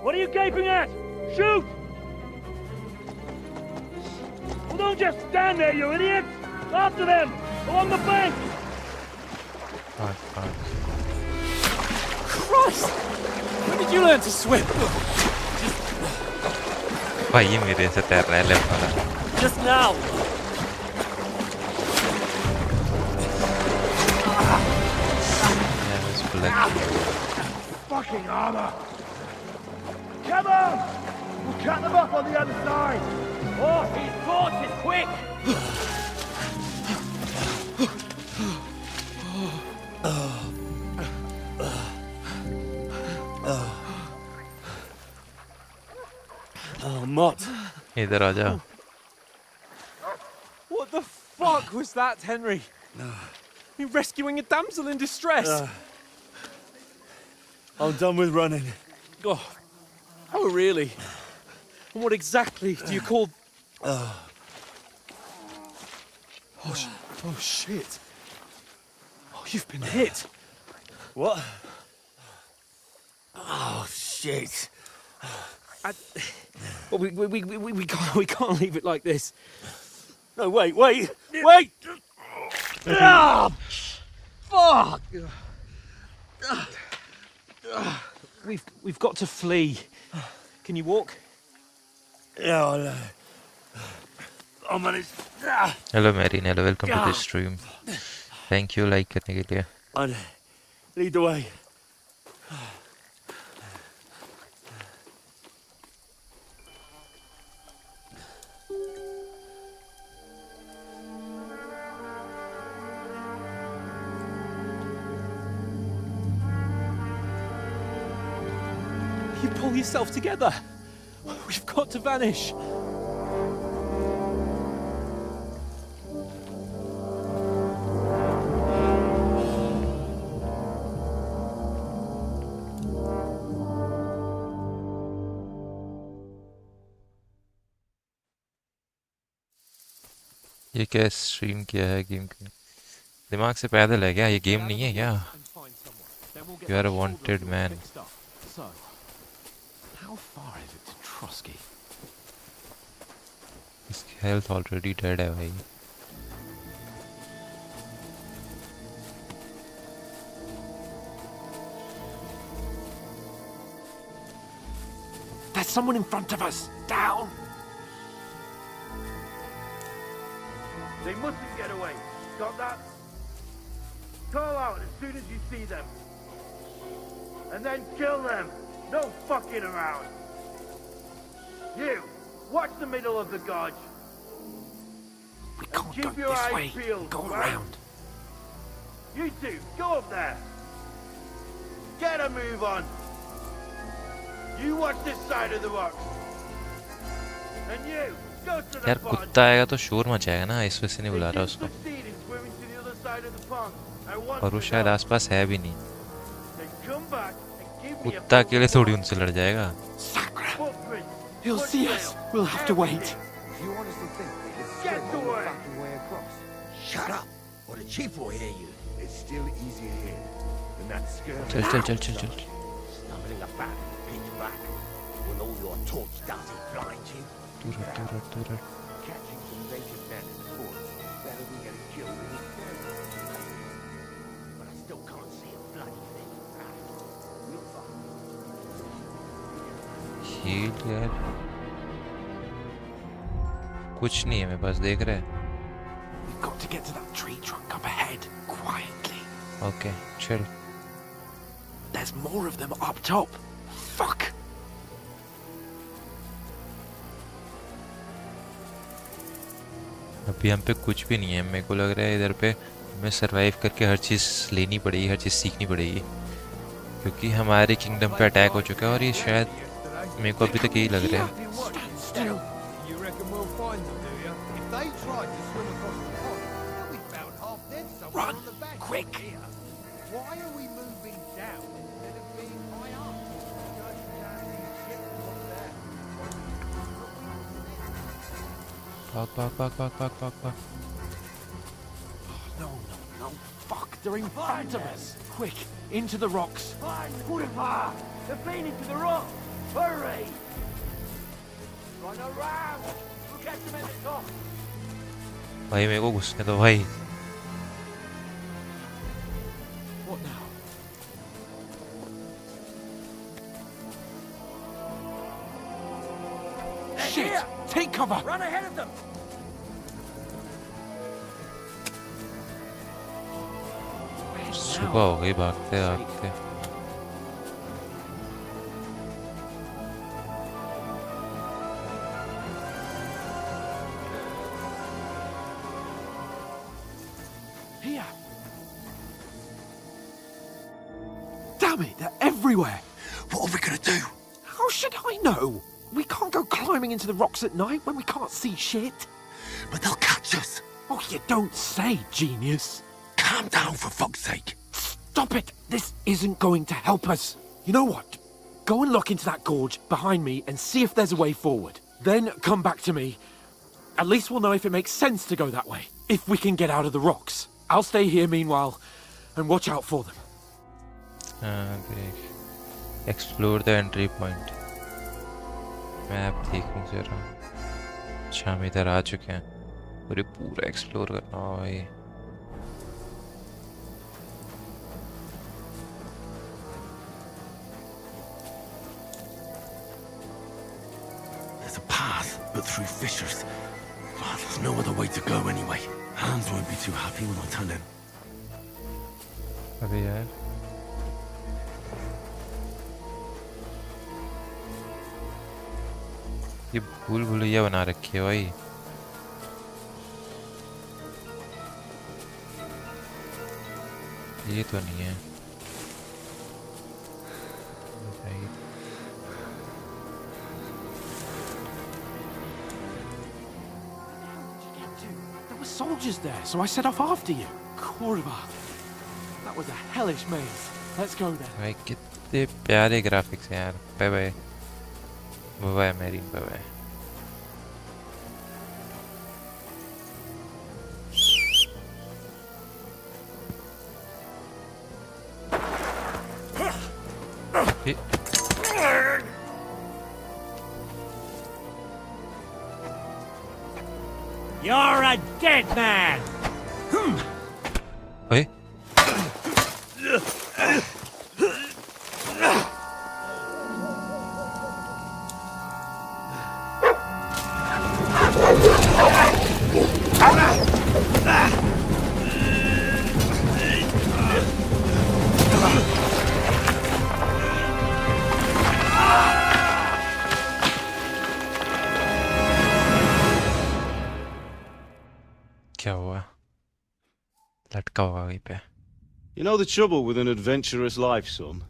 What are you gaping at? Shoot! Well, don't just stand there, you idiots! After them! Along the bank! Christ! When did you learn to swim? भाई ये मेरे से तैर रहा है left वाला। Just now. Yeah, it's black. Fucking armor! Come on! We'll cut them off on the other side! Oh, his torch is quick. Oh, Mott. इधर आ जा। What the fuck was that, Henry? You rescuing a damsel in distress? I'm done with running. Oh, really? And what exactly do you call... Oh, shit. Oh, you've been hit. What? Oh, shit. Well, we can't leave it like this. No, wait! Ah! Fuck! We've got to flee. Can you walk? Yeah, I know. I'm managed. Hello Marine, hello, welcome to the stream. Thank you like करने के लिए. I'd lead the way. You pull yourself together. We've got to vanish. ये क्या stream किया है game की? दिमाग से पैदल है क्या? ये गेम नहीं है क्या? You are a wanted man. So, how far is it to Trotsky? इसकी health already dead है भाई. There's someone in front of us. Down. They mustn't get away. Got that? Call out as soon as you see them. And then kill them. No fucking around. You, watch the middle of the gorge. We can't keep go your this eyes way. peeled, Go right? around. You two, go up there. Get a move on. You watch this side of the rocks. And you, go to the यार pond. कुत्ता आएगा तो शोर मचाएगा ना, इस वजह से नहीं बुला रहा उसको. Proceed in swimming to the other side of the pond. And once और वो you're शायद done, आसपास है भी नहीं. then come back and give me a कुत्ता अकेले थोड़ी उनसे लड़ जाएगा. footprint. He'll see us. We'll have to wait. You honestly think they could Get swim all the away. fucking way across? Shut up, or the chief will hear you. It's still easier here than that scurvy. चल चल चल चल चल. Stumbling about in pitch black, when all your torch does is blind you. दूर. Catching some native men in the forest. Better than getting killed in his den. But I still can't see a bloody thing. We'll find. Heal यार. कुछ नहीं है मेरे पास, देख रहे हैं. We've got to get to that tree trunk up ahead, quietly. Okay, chill. There's more of them up top. Fuck. अभी हम पे कुछ भी नहीं है. मेरे को लग रहा है इधर पे हमें सरवाइव करके हर चीज़ लेनी पड़ेगी, हर चीज़ सीखनी पड़ेगी, क्योंकि हमारे किंगडम पे अटैक हो चुका है और ये शायद मेरे को अभी तक यही लग रहा है. Still. You reckon we'll find them, do you? If they tried to swim across the pond, they'll be found half dead somewhere Run, on the bank. quick. Why are we moving down instead of being high up? Fuck. No. Fuck, they're in front of us. Quick, into the rocks. They're fleeing into the rock. Hurry! Run around. We'll catch them at the top. भाई मेरे को घुसने दो भाई. What now? Shit! Here. Take cover! Run ahead of them. सुबह हो गई भागते भागते Here. Damn it, they're everywhere. What are we gonna do? How should I know? We can't go climbing into the rocks at night when we can't see shit. But they'll catch us. Oh, you don't say, genius. Calm down, for fuck's sake. Stop it! This isn't going to help us. You know what? Go and look into that gorge behind me and see if there's a way forward. Then come back to me. At least we'll know if it makes sense to go that way. If we can get out of the rocks. I'll stay here meanwhile and watch out for them. देख explore the entry point map देखूं जरा अच्छा हम इधर आ चुके हैं और ये पूरा एक्सप्लोर करना होगा भाई There's a path, but through fissures. Well, there's no other way to go anyway. Hans won't be too happy when I tell him. अबे यार ये भूल भुलैया बना रखी है भाई ये तो नहीं है There were soldiers there, so I set off after you. Kurva. That was a hellish maze. Let's go then. भाई कितने प्यारे ग्राफिक्स हैं यार bye bye bye Mary bye bye You're a dead man. Hey. क्या हुआ लटका हुआ वहीं पे You know the trouble with an adventurous life, son?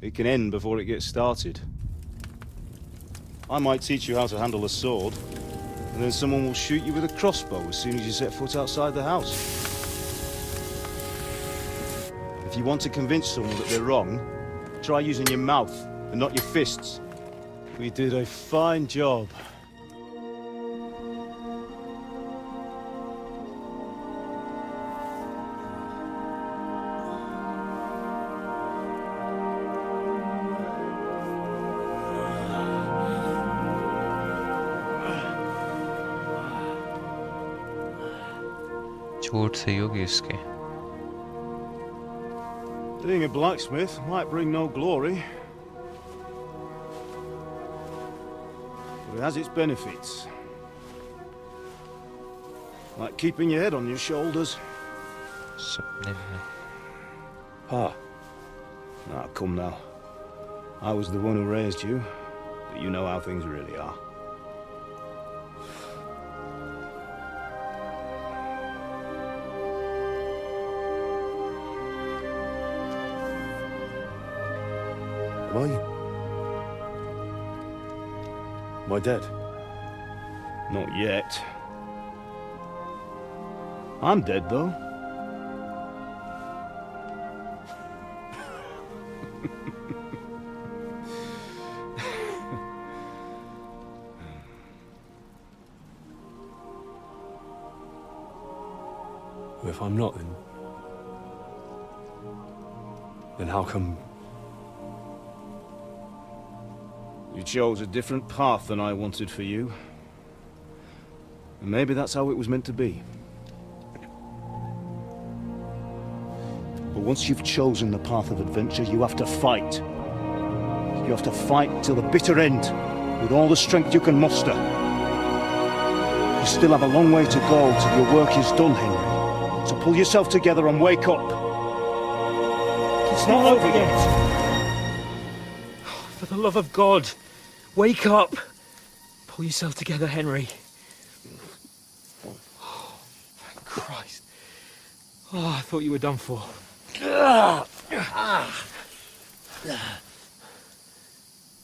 It can end before it gets started. I might teach you how to handle a sword, and then someone will shoot you with a crossbow as soon as you set foot outside the house. If you want to convince someone that they're wrong, try using your mouth and not your fists. We did a fine job. चोट सही होगी इसके Being a blacksmith might bring no glory, but it has its benefits. Like keeping your head on your shoulders. सपने में Ah. Now, come now. I was the one who raised you, but you know how things really are. Am I dead? Not yet. I'm dead, though. If I'm not, then how come? You chose a different path than I wanted for you. And maybe that's how it was meant to be. But once you've chosen the path of adventure, you have to fight. You have to fight till the bitter end, with all the strength you can muster. You still have a long way to go till your work is done, Henry. So pull yourself together and wake up. It's not over yet. For the love of God, wake up. Pull yourself together, Henry. Oh, thank Christ. Oh, I thought you were done for.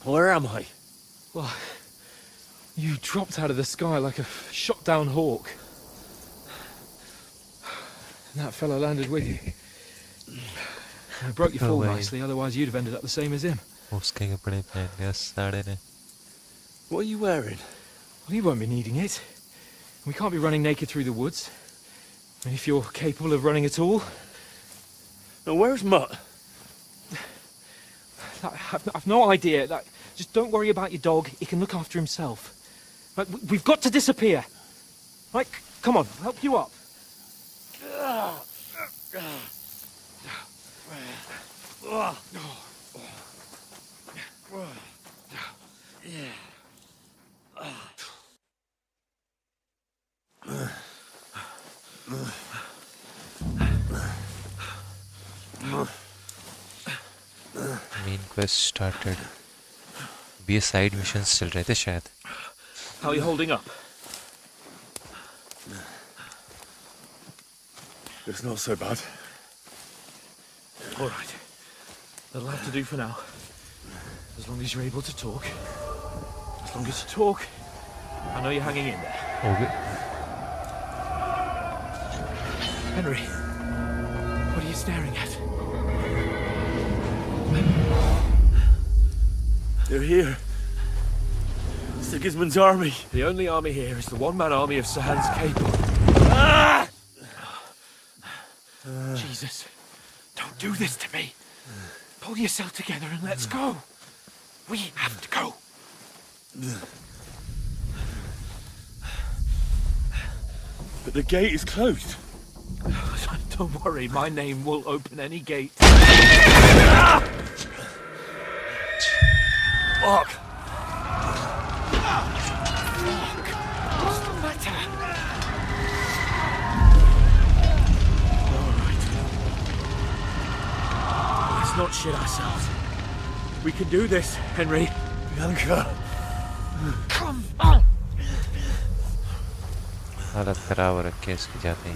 Where am I? Well, you dropped out of the sky like a shot-down hawk. And that fella landed with you. I broke your fall nicely, otherwise you'd have ended up the same as him. उसके कपड़े पहन गया साड़े ने. What are you wearing? Well, you won't be needing it. We can't be running naked through the woods. And if you're capable of running at all... Now, where's Mutt? I've no idea. Just don't worry about your dog. He can look after himself. Right, we've got to disappear. Right, come on, I'll help you up. Main quest started. ये side missions चल रहे थे शायद. How are you holding up? It's not so bad. All right. That'll have to do for now. As long as you're able to talk. As long as you talk, I know you're hanging in there. Okay. Henry, what are you staring at? They're here. Sigismund's army. The only army here is the one-man army of Sahan's Cable. Ah! Jesus, don't do this to me. Pull yourself together and let's go. We have to go. But the gate is closed. Don't worry, my name will open any gate. Fuck. What's the matter? Let's not shit ourselves. We can do this, Henry. Bianca. Come on! हालत खराब हो रखी है इसकी जाते ही.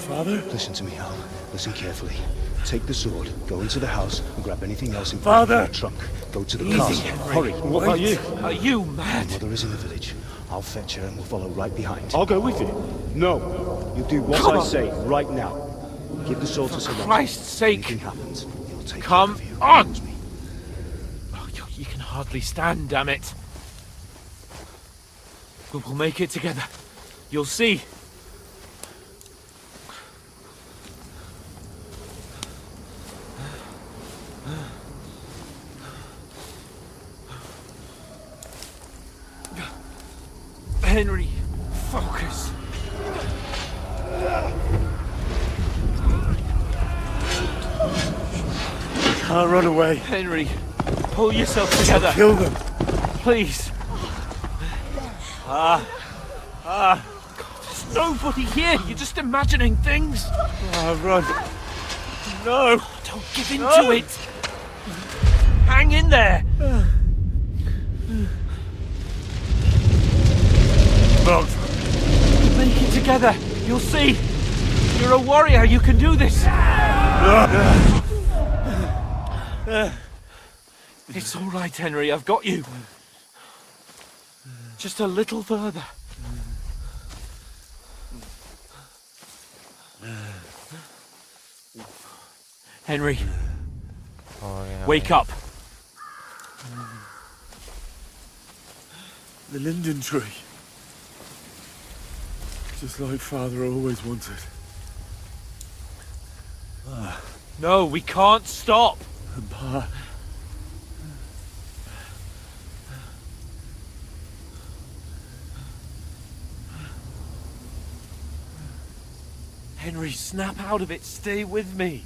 Father? Listen to me, Hal. Listen carefully. Take the sword, go into the house, and grab anything else in Father! the trunk. Go to the Easy, castle. Henry. Hurry. What about you? Are you mad? My mother is in the village. I'll fetch her and we'll follow right behind. I'll go with you. No. You do what Come I on. say right now. Give the sword to someone. For Christ's sake! Anything happens, he'll take Come care of you. on! Promise me. Oh, you can hardly stand, damn it. We'll make it together. You'll see. Henry, focus. Can't run away. Henry, pull yourself together. Kill them. Please. There's nobody here. You're just imagining things. Run. No. Don't give in to it. Hang in there. Mount. Make it together. You'll see. You're a warrior. You can do this. It's all right, Henry. I've got you. Just a little further. Henry, wake up. The linden tree. Just like Father always wanted. No, we can't stop. And Pa. Henry, snap out of it. Stay with me.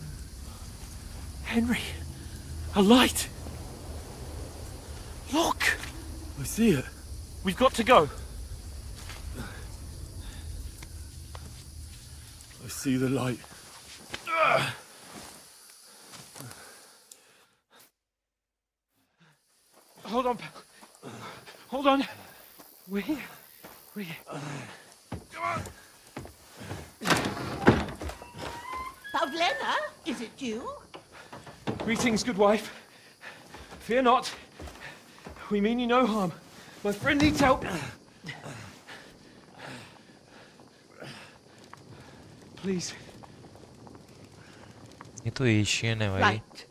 Henry, a light. Look. I see it. We've got to go. I see the light. Hold on, pal. Hold on. We're here. We're here. Come on. Pavlena, is it you? Greetings, good wife. Fear not. We mean you no harm. My friend needs help. Please. ये तो Asian है भाई. Right.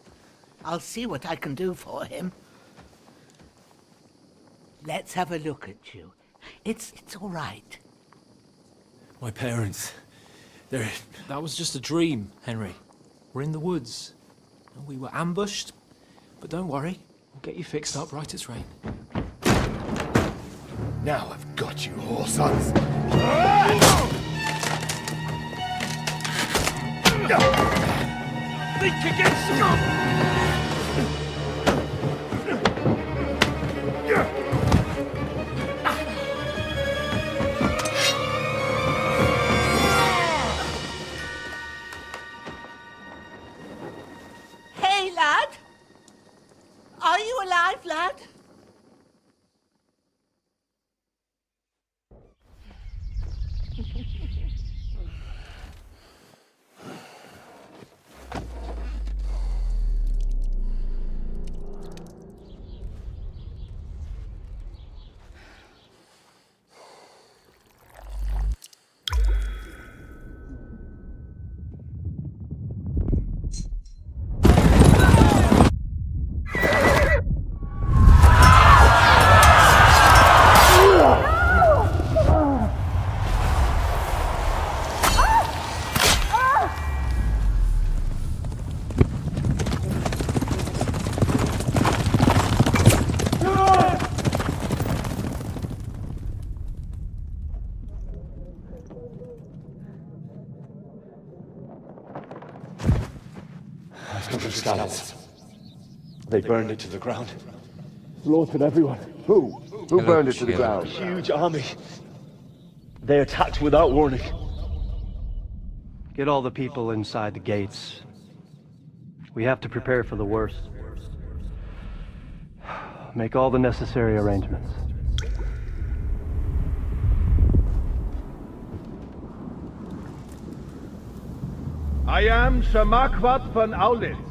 I'll see what I can do for him. Let's have a look at you. It's all right. My parents. They're... That was just a dream, Henry. We're in the woods. We were ambushed. But don't worry. We'll get you fixed up right as rain. Now I've got you, whoresons. Think against them! Hey, lad! Are you alive, lad? They burned it to the ground. Slaughtered everyone. Who? Who burned it to the ground? A huge army. They attacked without warning. Get all the people inside the gates. We have to prepare for the worst. Make all the necessary arrangements. I am Sir Marquardt von Aulitz.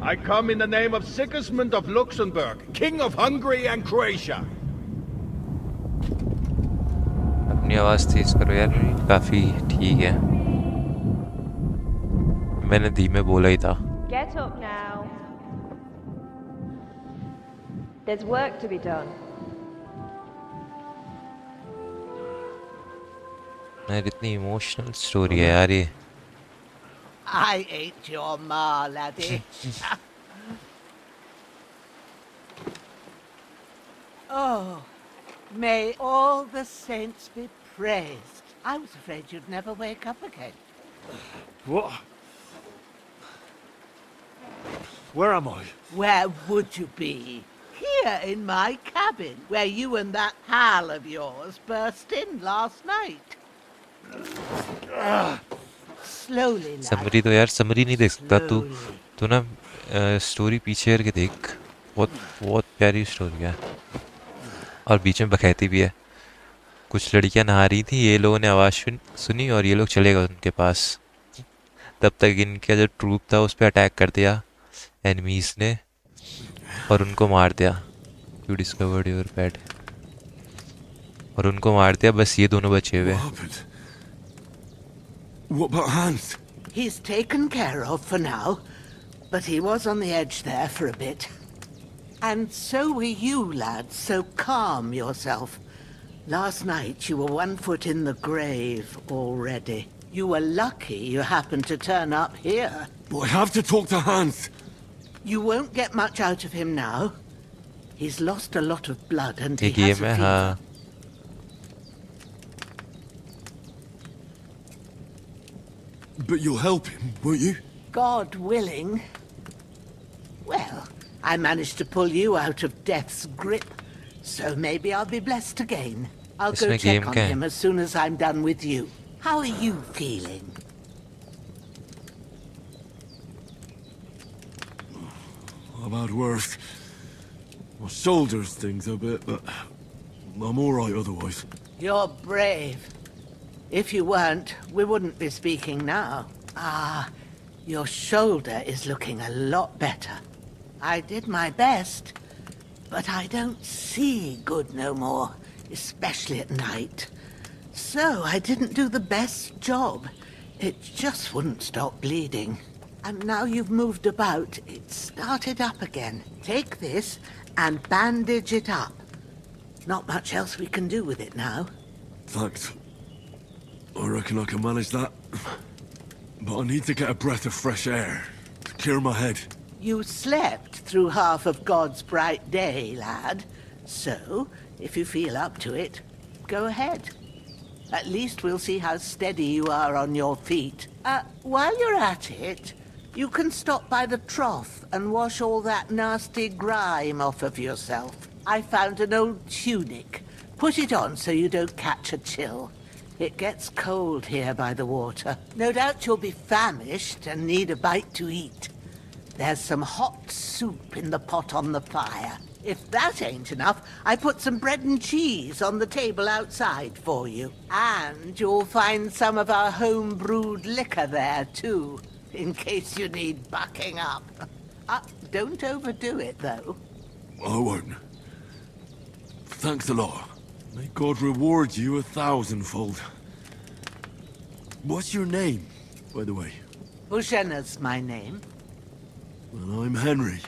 I come in the name of Sigismund of Luxembourg, King of Hungary and Croatia. अपनी आवाज़ तेज करो यार. काफ़ी ठीक है. मैंने धीमे बोला ही था. Get up now. There's work to be done. यार इतनी इमोशनल स्टोरी है यार ये. I ain't your ma, laddie. Oh, may all the saints be praised. I was afraid you'd never wake up again. What? Where am I? Where would you be? Here in my cabin, where you and that pal of yours burst in last night. Slowly, lad. Summary तो यार summary नहीं देख सकता तू ना story पीछे करके देख. बहुत बहुत प्यारी स्टोरी है और बीच में बकैती भी है. कुछ लड़कियां नहा रही थी, ये लोगों ने आवाज़ सुनी और ये लोग चले गए उनके पास. तब तक इनका जो ट्रूप था उस पर अटैक कर दिया एनिमीज़ ने और उनको मार दिया. यू डिस्कवर्ड योर पेट. और उनको मार दिया. बस ये दोनों बचे हुए. What about Hans? He's taken care of for now, but he was on the edge there for a bit. And so were you, lad, so calm yourself. Last night you were 1 foot in the grave already. You were lucky you happened to turn up here. But I have to talk to Hans. You won't get much out of him now. He's lost a lot of blood and he एक ये has a में fever. हाँ But you'll help him, won't you? God willing. Well, I managed to pull you out of death's grip, so maybe I'll be blessed again. I'll go check on him as soon as I'm done with you. How are you feeling? I've had worse. My shoulder stings a bit, but I'm all right otherwise. You're brave. If you weren't, we wouldn't be speaking now. Ah, your shoulder is looking a lot better. I did my best, but I don't see good no more, especially at night. So I didn't do the best job. It just wouldn't stop bleeding. And now you've moved about, it started up again. Take this and bandage it up. Not much else we can do with it now. Thanks. I reckon I can manage that. But I need to get a breath of fresh air to clear my head. You slept through half of God's bright day, lad. So, if you feel up to it, go ahead. At least we'll see how steady you are on your feet. While you're at it, you can stop by the trough and wash all that nasty grime off of yourself. I found an old tunic. Put it on so you don't catch a chill. It gets cold here by the water. No doubt you'll be famished and need a bite to eat. There's some hot soup in the pot on the fire. If that ain't enough, I put some bread and cheese on the table outside for you. And you'll find some of our home-brewed liquor there, too, in case you need bucking up. Don't overdo it, though. I won't. Thanks a lot. May God reward you 1,000-fold. What's your name, by the way? Bushena's my name. Well, I'm Henry.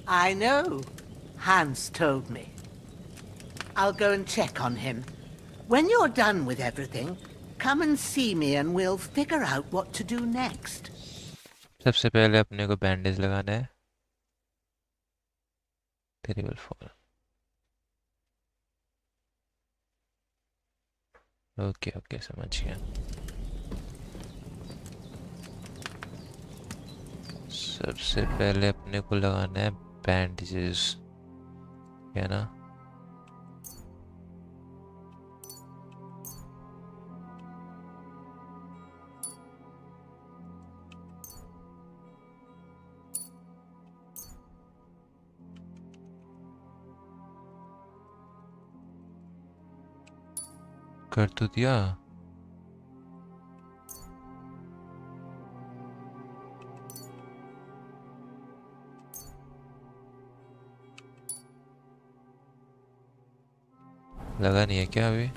I know. Hans told me. I'll go and check on him. When you're done with everything, come and see me and we'll figure out what to do next. सबसे पहले अपने को bandage लगाना है. Terrible fall. Okay okay समझ गया. सबसे पहले अपने को लगाना है बैंडेजेस, क्या ना? कर तो दिया. लगा नहीं है क्या अभी?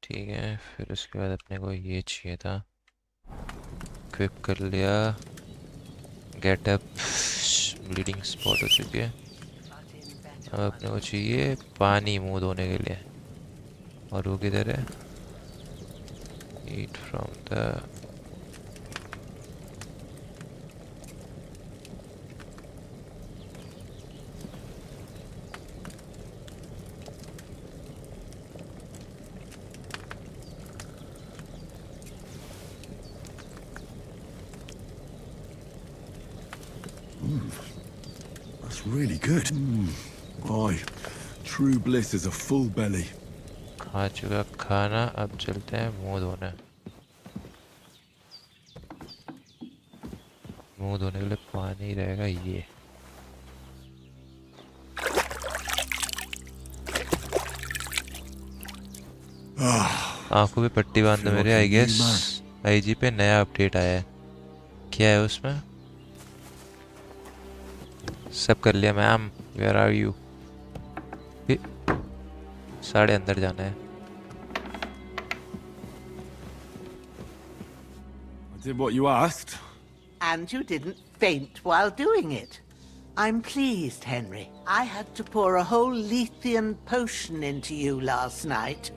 ठीक है, फिर उसके बाद अपने को ये चाहिए था. इक्विप कर लिया. Get up. ब्लीडिंग स्पॉट हो चुकी है. अब अपने को चाहिए पानी मुंह धोने के लिए. और वो किधर है? Eat from the That's really good. Aye, true bliss is a full belly. खा चुका खाना. अब चलते हैं मुंह धोने. मुंह धोने के लिए पानी रहेगा ये. आंखों पे पट्टी बांध दो मेरे. आई गेस आईजी पे नया अपडेट आया है. क्या है उसमें? सब कर लिया मैम. Where are you? साढ़े अंदर जाना है. I did what you asked. And you didn't faint while doing it. I'm pleased, Henry. I had to pour a whole Lethean potion into you last night.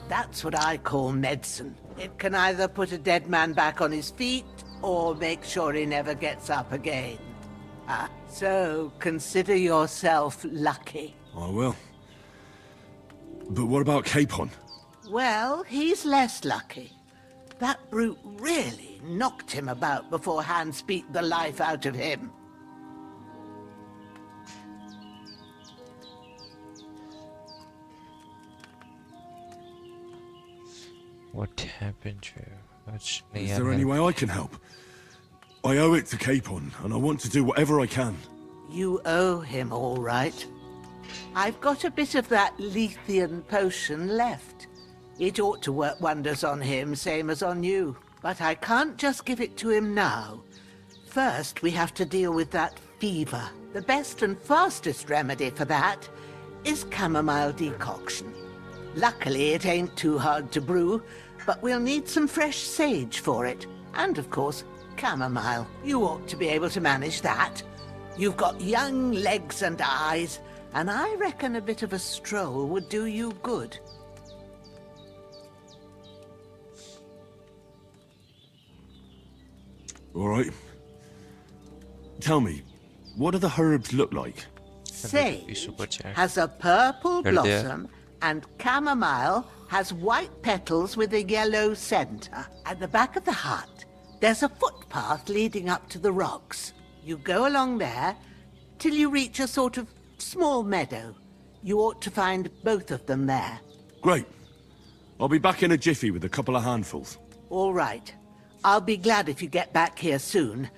That's what I call medicine. It can either put a dead man back on his feet, or make sure he never gets up again. So consider yourself lucky. I will. But what about Capon? Well, he's less lucky. That brute really knocked him about before Hans beat the life out of him. What happened, Joe? Is there any way I can help? I owe it to Capon, and I want to do whatever I can. You owe him, all right. I've got a bit of that Lethean potion left. It ought to work wonders on him, same as on you. But I can't just give it to him now. First, we have to deal with that fever. The best and fastest remedy for that is chamomile decoction. Luckily, it ain't too hard to brew, but we'll need some fresh sage for it. And, of course, chamomile. You ought to be able to manage that. You've got young legs and eyes, and I reckon a bit of a stroll would do you good. All right. Tell me, what do the herbs look like? Sage has a purple blossom, and chamomile has white petals with a yellow center. At the back of the hut, there's a footpath leading up to the rocks. You go along there till you reach a sort of small meadow. You ought to find both of them there. Great. I'll be back in a jiffy with a couple of handfuls. All right. I'll be glad if you get back here soon.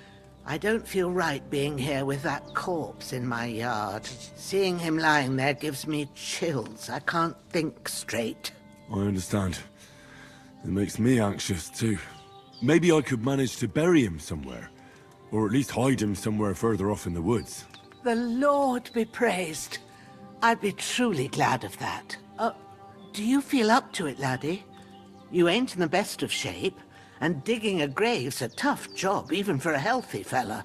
I don't feel right being here with that corpse in my yard. Seeing him lying there gives me chills. I can't think straight. I understand. It makes me anxious too. Maybe I could manage to bury him somewhere. Or at least hide him somewhere further off in the woods. The Lord be praised. I'd be truly glad of that. Do you feel up to it, laddie? You ain't in the best of shape, and digging a grave's a tough job, even for a healthy fella.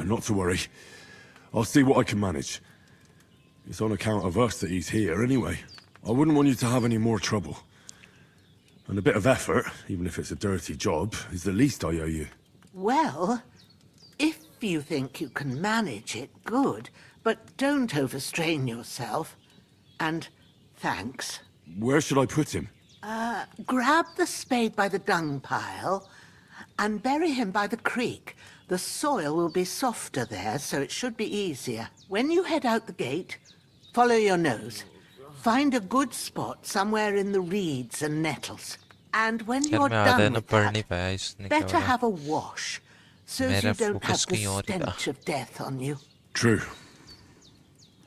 Not to worry. I'll see what I can manage. It's on account of us that he's here anyway. I wouldn't want you to have any more trouble. And a bit of effort, even if it's a dirty job, is the least I owe you. Well, if you think you can manage it, good. But don't overstrain yourself. And thanks. Where should I put him? Grab the spade by the dung pile and bury him by the creek. The soil will be softer there, so it should be easier. When you head out the gate, follow your nose. Find a good spot somewhere in the reeds and nettles. And when you're done with that, better have a wash, so you don't have the stench of death on you. True.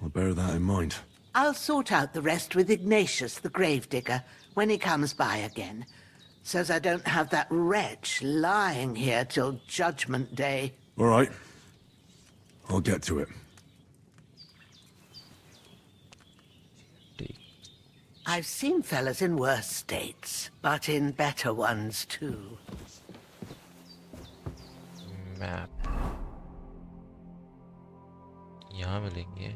I'll bear that in mind. I'll sort out the rest with Ignatius, the gravedigger, when he comes by again, so's I don't have that wretch lying here till Judgment Day. All right. I'll get to it. I've seen fellas in worse states, but in better ones too. Map. यहाँ मिलेंगे.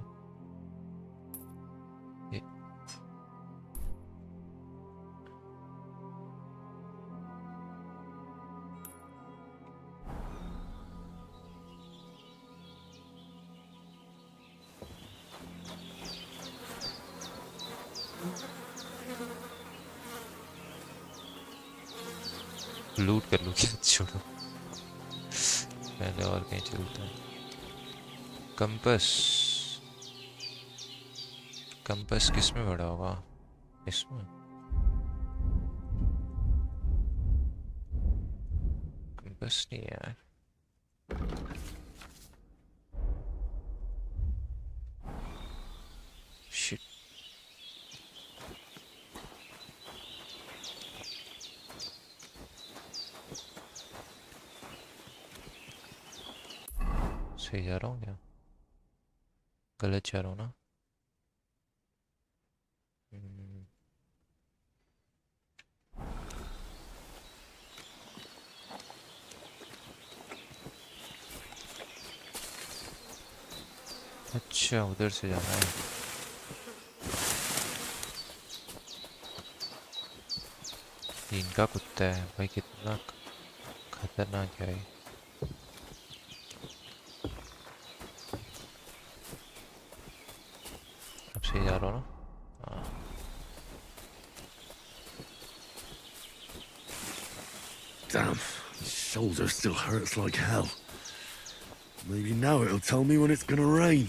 लूट कर लो क्या छोड़ो पहले और कहीं चलता है कंपस किसमें बड़ा होगा इसमें कंपस नहीं है यार शिट सही जा रहा हूँ क्या गलत जा रहा हूँ ना अच्छा उधर से जाना है चीन का कुत्ता है भाई, कितना खतरनाक है। अब सही जा रहा हूँ ना? हाँ। Damn, his shoulder still hurts like hell. Maybe now it'll tell me when it's gonna rain.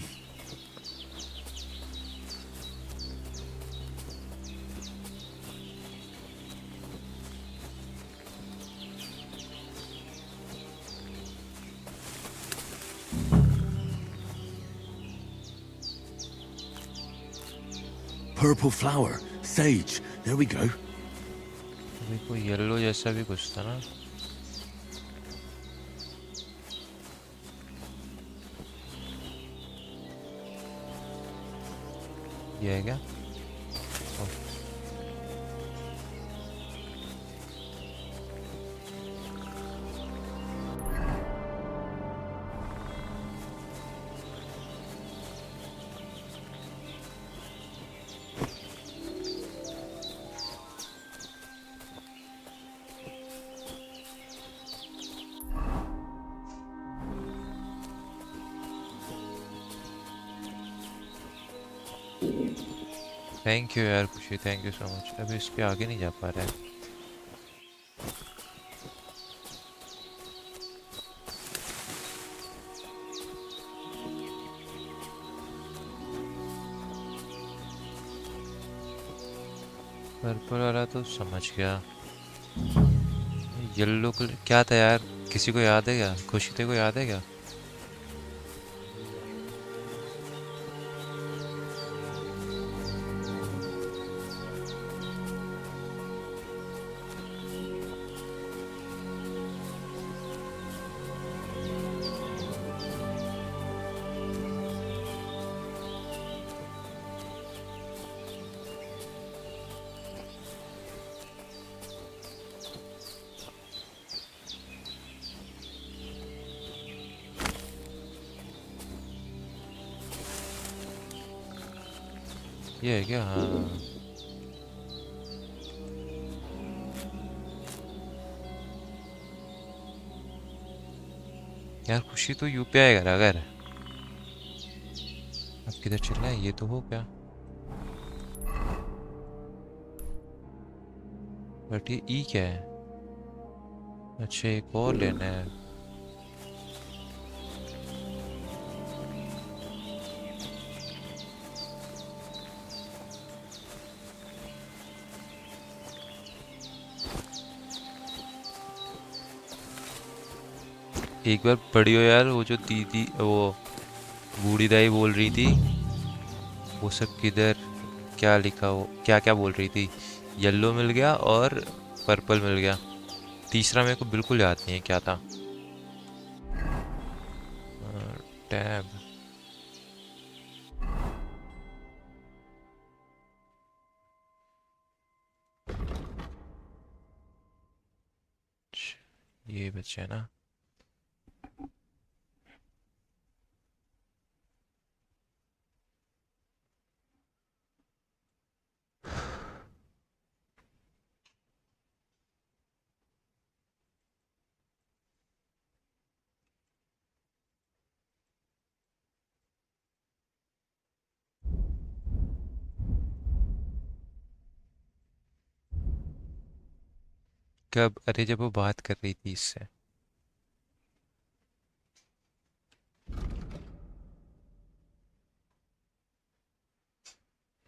Purple flower, sage. There we go. अभी कोई येलो जैसा भी कुछ था ना? ये है क्या? थैंक यू यार खुशी, थैंक यू सो मच। अभी इसके आगे नहीं जा पा रहा है। पर्पल वाला तो समझ गया, येलो कलर क्या था यार? किसी को याद है क्या? खुशी तेरे को याद है क्या? ये है क्या? हाँ यार खुशी तो यूपी आएगा अगर। अब किधर चल रहा है? ये तो हो क्या? बट ये ई क्या है? अच्छा एक और लेना है। एक बार पढ़ी हो यार वो जो दीदी, वो बूढ़ी दाई बोल रही थी वो सब किधर क्या लिखा, हो क्या क्या बोल रही थी? येलो मिल गया और पर्पल मिल गया, तीसरा मेरे को बिल्कुल याद नहीं है क्या था। टैब ये बच्चा है ना? कब? अरे जब वो बात कर रही थी इससे।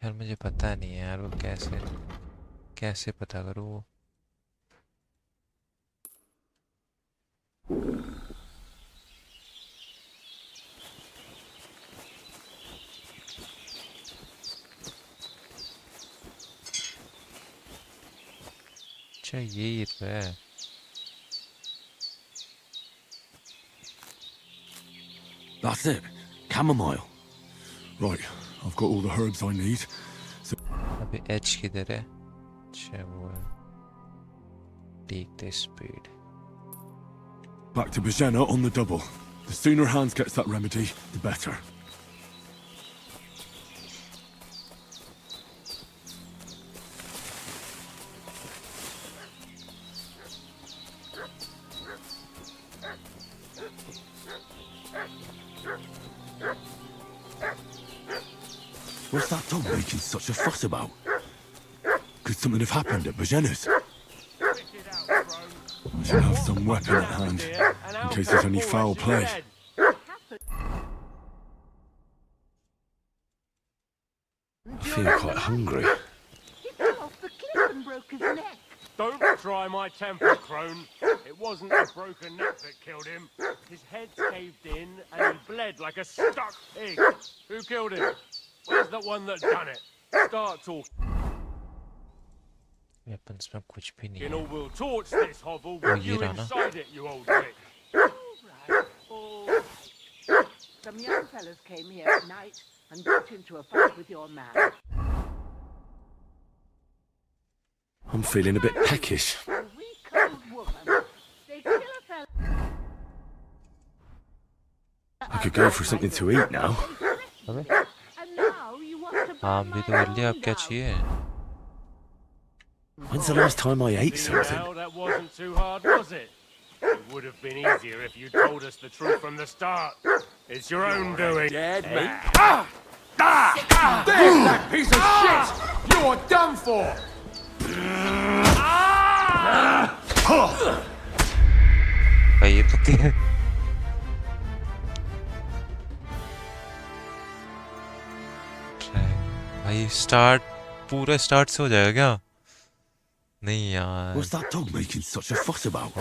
यार मुझे पता नहीं है यार वो कैसे कैसे पता करूँ वो। अच्छा ये तो है। That's it. Chamomile. Right, I've got all the herbs I need. So अबे एच किधर है? अच्छा वो है। Take the speed. back to Bajena on the double. The sooner Hans gets that remedy, the better. What's that dog making such a fuss about? Could something have happened at Bajena's? I should have some weapon at hand, in case there's any foul play. I feel quite hungry. He fell off the cliff and broke his neck. Don't try my temper, crone. It wasn't a broken neck that killed him. His head's caved in and he bled like a stuck pig. Who killed him? Where's the one that done it? Start talking. Weapons में कुछ भी नहीं You है know, we'll torch this hovel वो with ये you रहा ना inside it, you old bitch. Some young fellas came here at night and got into a fight with your man. I'm feeling a bit peckish. A weak old woman. They kill a fella. I could go for something to eat now. And now you want to हाँ भी तो कर लिया अब क्या चाहिए When's the last time I ate Well, something? that wasn't too hard, was it? It would have been easier if you told us the truth from the start. It's your own doing. Dead man. Ah! Ah! There's that piece of shit! You're done for! भाई ये तो क्या भाई start पूरा start से हो जाएगा क्या नहीं यार What's that dog making such a fuss about?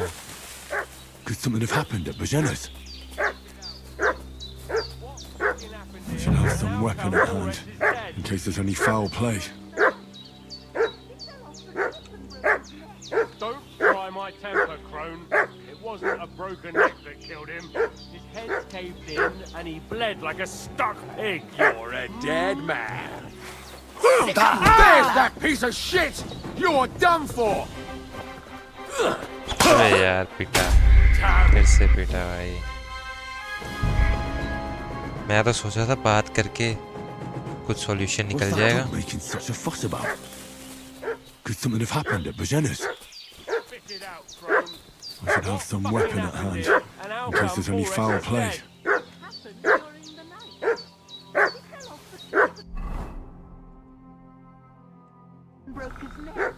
Could something have happened at Bajena's? I should have some weapon at hand, in case there's any foul play. Don't try my temper, crone. It wasn't a broken neck that killed him. His head's caved in and he bled like a stuck pig. You're a dead man. There's that piece of shit! You're done for! अबे यार पीटा फिर से पीटा भाई मैं तो सोचा था बात करके कुछ सॉल्यूशन निकल जाएगा Making such a fuss about? Could something have happened at Bajena's? I should have some weapon at hand, in case there's any foul play. Broke his neck.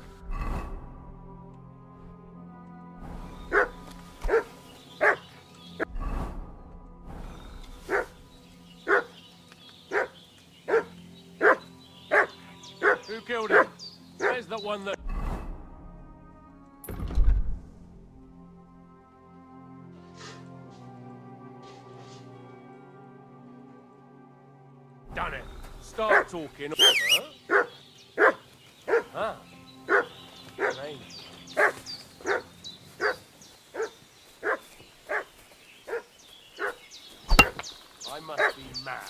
Who killed him? Where's the one that... Done it. Start talking. Huh? Huh? Hey. I must be mad.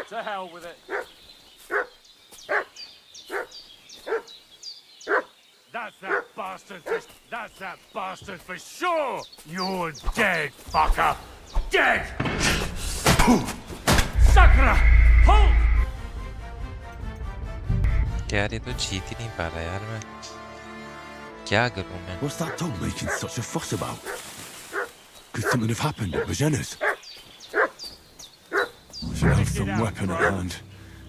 To hell with it. That's that bastard for... That's that bastard for sure! You're dead, fucker! Dead! Sakura! Hold! यार ये तो जीत ही नहीं पा रहा यार मैं क्या करूं मैं What's that dog making such a fuss about? Could something have happened at Bajena's? I should have some weapon at hand,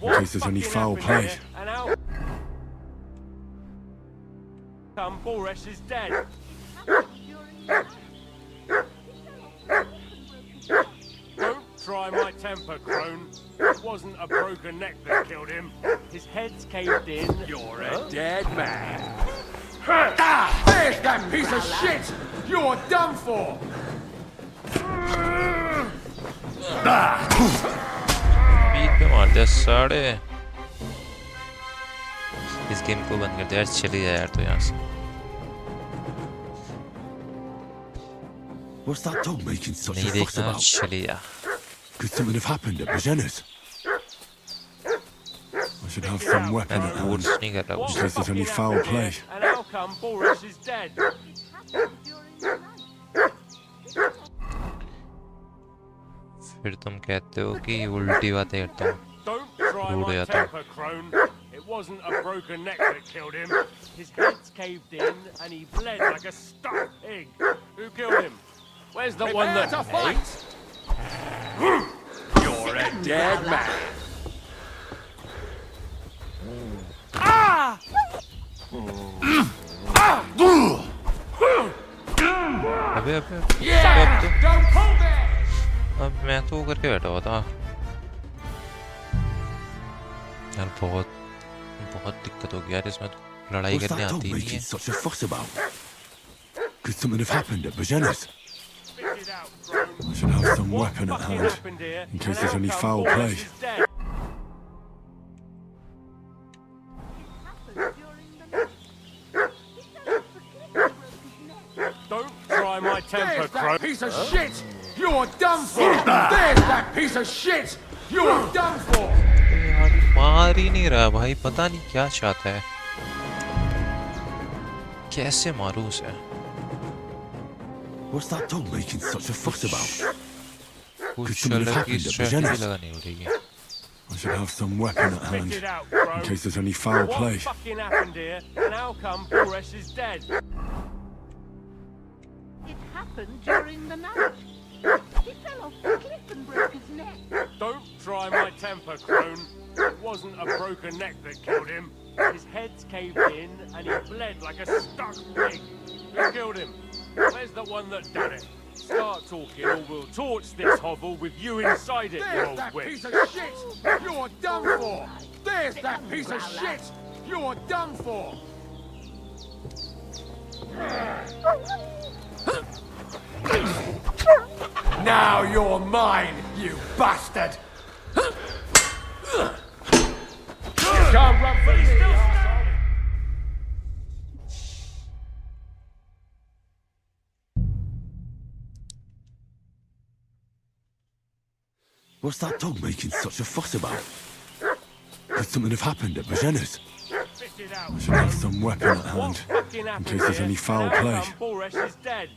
in case there's any foul play. And out. Come, Boresh is dead. Don't try my temper, crone. It wasn't a broken neck that killed him. His head's caved in. You're a dead man. There's that piece of shit! You're done for! Beat पे मार दिया साढ़े इस game को बंद कर दिया यार चली जाए यार तो यहाँ से What's that dog making such नहीं a fuss देखना about? चली जा Could something have happened at Bajena's? I should have some weapon at hand, in case there's any foul play. And how come Boresh is dead? फिर तुम कहते हो कि उल्टी बातें करता हूँ Don't try रूड हो my जाता हूँ temper, crone. It wasn't a broken neck that killed him. His head's caved in and he bled like a stuck pig. Who killed him? Where's the one that... to fight! You're dead man. Ah! अबे Yeah! Don't pull there! अब मैं तो वो करके बैठा हुआ था यार। बहुत दिक्कत हो गया यार इसमें। लड़ाई What's करने that dog आती ही नहीं making है। such a fuss about? Could something have happened at Bajena's? I should have some weapon at hand, in case there's any foul play. Don't try my temper, There's Crow. that piece of shit! You're done for! There's that piece of shit! You're done for! मार ही नहीं रहा भाई, पता नहीं क्या चाहता है। कैसे मारूं उसे? What's that dog making such a fuss about? Could कुछ something have अलग की happened at स्ट्रेटजी Bajena's? लगानी पड़ेगी। I should have some weapon at hand, in case there's any foul play. What fucking happened here, and how come Boresh is dead? It happened during the night. He fell off the cliff and broke his neck. Don't try my temper, Crone. It wasn't a broken neck that killed him. His head's caved in, and he bled like a stuck pig. Who killed him? Where's the one that done it? Start talking, or we'll torch this hovel with you inside it, you There's old that witch. piece of shit! You're done for! There's that piece of shit! You're done for! Now you're mine, you bastard! You can't run from me, asshole! What's that dog making such a fuss about? Could something have happened at Bajena's? I should have some weapon at hand, in case there's any foul play. Boresh is dead.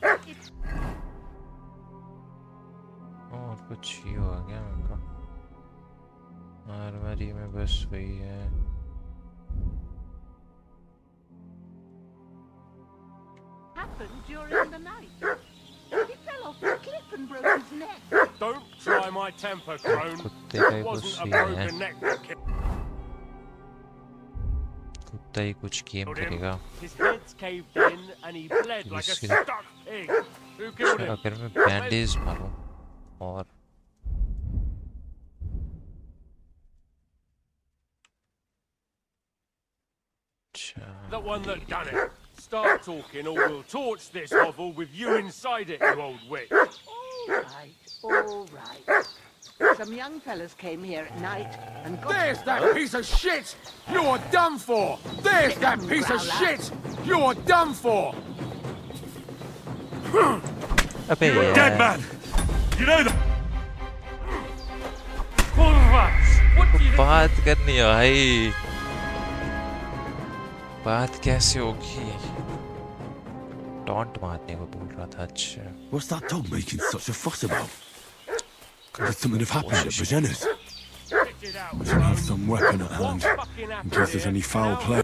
और कुछ ही हो गया मेरे को। Armoury में बस वही है। Happened during the night. He fell off the cliff and broke his neck. Don't try my temper, Crone. कुत्ते का ही It कुछ wasn't a सीन है। broken neck that killed कुत्ता ही कुछ गेम him. करेगा। His head's caved in, and he bled like a इसलिए- stuck pig. Who killed him? अगर मैं बैंडेज मारूं और The one that done it. Start talking, or we'll torch this hovel with you inside it, you old witch. All right. Some young fellas came here at night and got... There's that piece of shit! You're done for! There's that piece of shit! You're done for! अबे You're a यार। dead man! You know that? बात करनी है भाई। बात कैसे होगी? Taunt मारने को बोल रहा था। अच्छा What's that dog making such a fuss about? Could something have happened at Bajena's? I should have some weapon at hand, in case there's any foul play.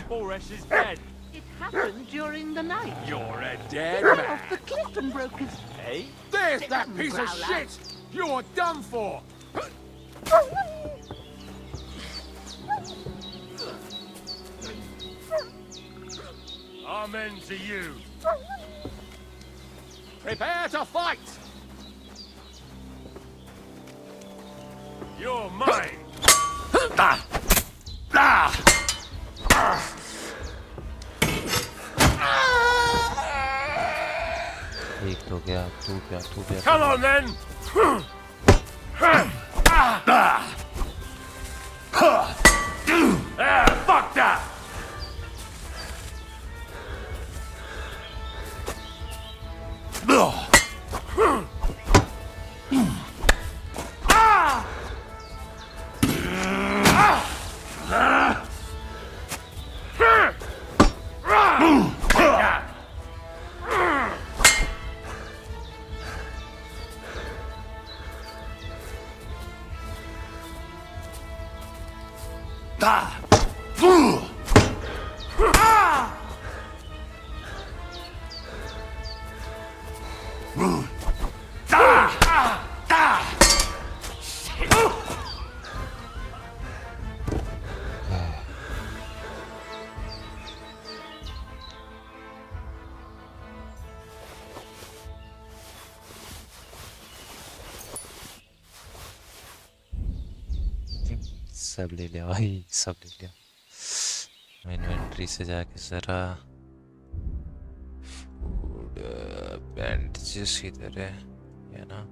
Boresh is dead. It happened during the night. You're a dead He fell man! off the cliff and broke his... Hey? There's that piece of shit! You're done for! Amen to you. Prepare to fight! You're mine. एक तो गया, तू गया, तू गया। Come on then. Fuck that! सब ले लिया भाई, सब ले लिया। इन्वेंटरी से जाके जरा फूड बैंडेजेस किधर है, या ना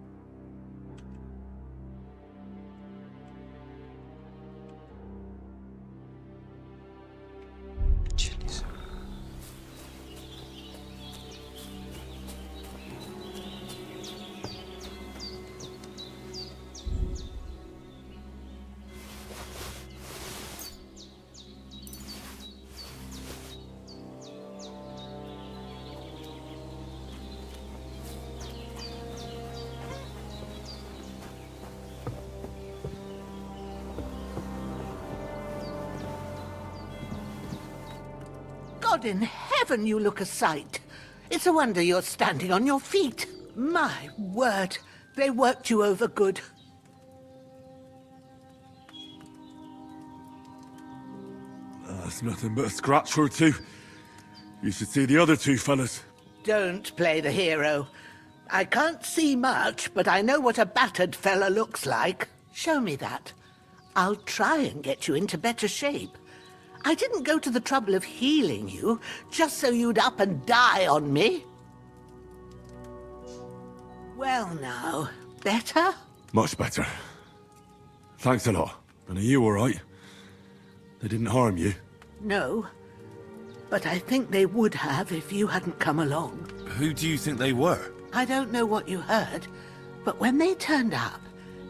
God in heaven, you look a sight. It's a wonder you're standing on your feet. My word, they worked you over good. That's nothing but a scratch or two. You should see the other two fellas. Don't play the hero. I can't see much, but I know what a battered fella looks like. Show me that. I'll try and get you into better shape. I didn't go to the trouble of healing you just so you'd up and die on me. Well now, better? Much better. Thanks a lot. And are you all right? They didn't harm you? No, but I think they would have if you hadn't come along. Who do you think they were? I don't know what you heard, but when they turned up,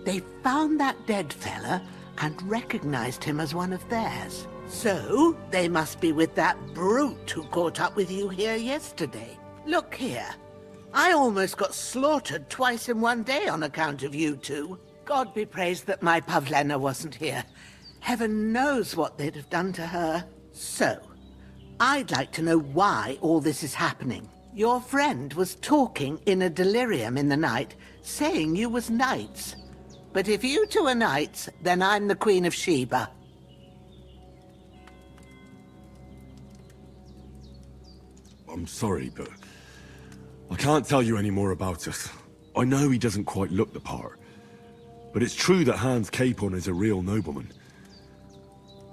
they found that dead fella and recognized him as one of theirs. So, they must be with that brute who caught up with you here yesterday. Look here. I almost got slaughtered twice in one day on account of you two. God be praised that my Pavlena wasn't here. Heaven knows what they'd have done to her. So, I'd like to know why all this is happening. Your friend was talking in a delirium in the night, saying you was knights. But if you two are knights, then I'm the Queen of Sheba. I'm sorry, but I can't tell you any more about us. I know he doesn't quite look the part, but it's true that Hans Capon is a real nobleman.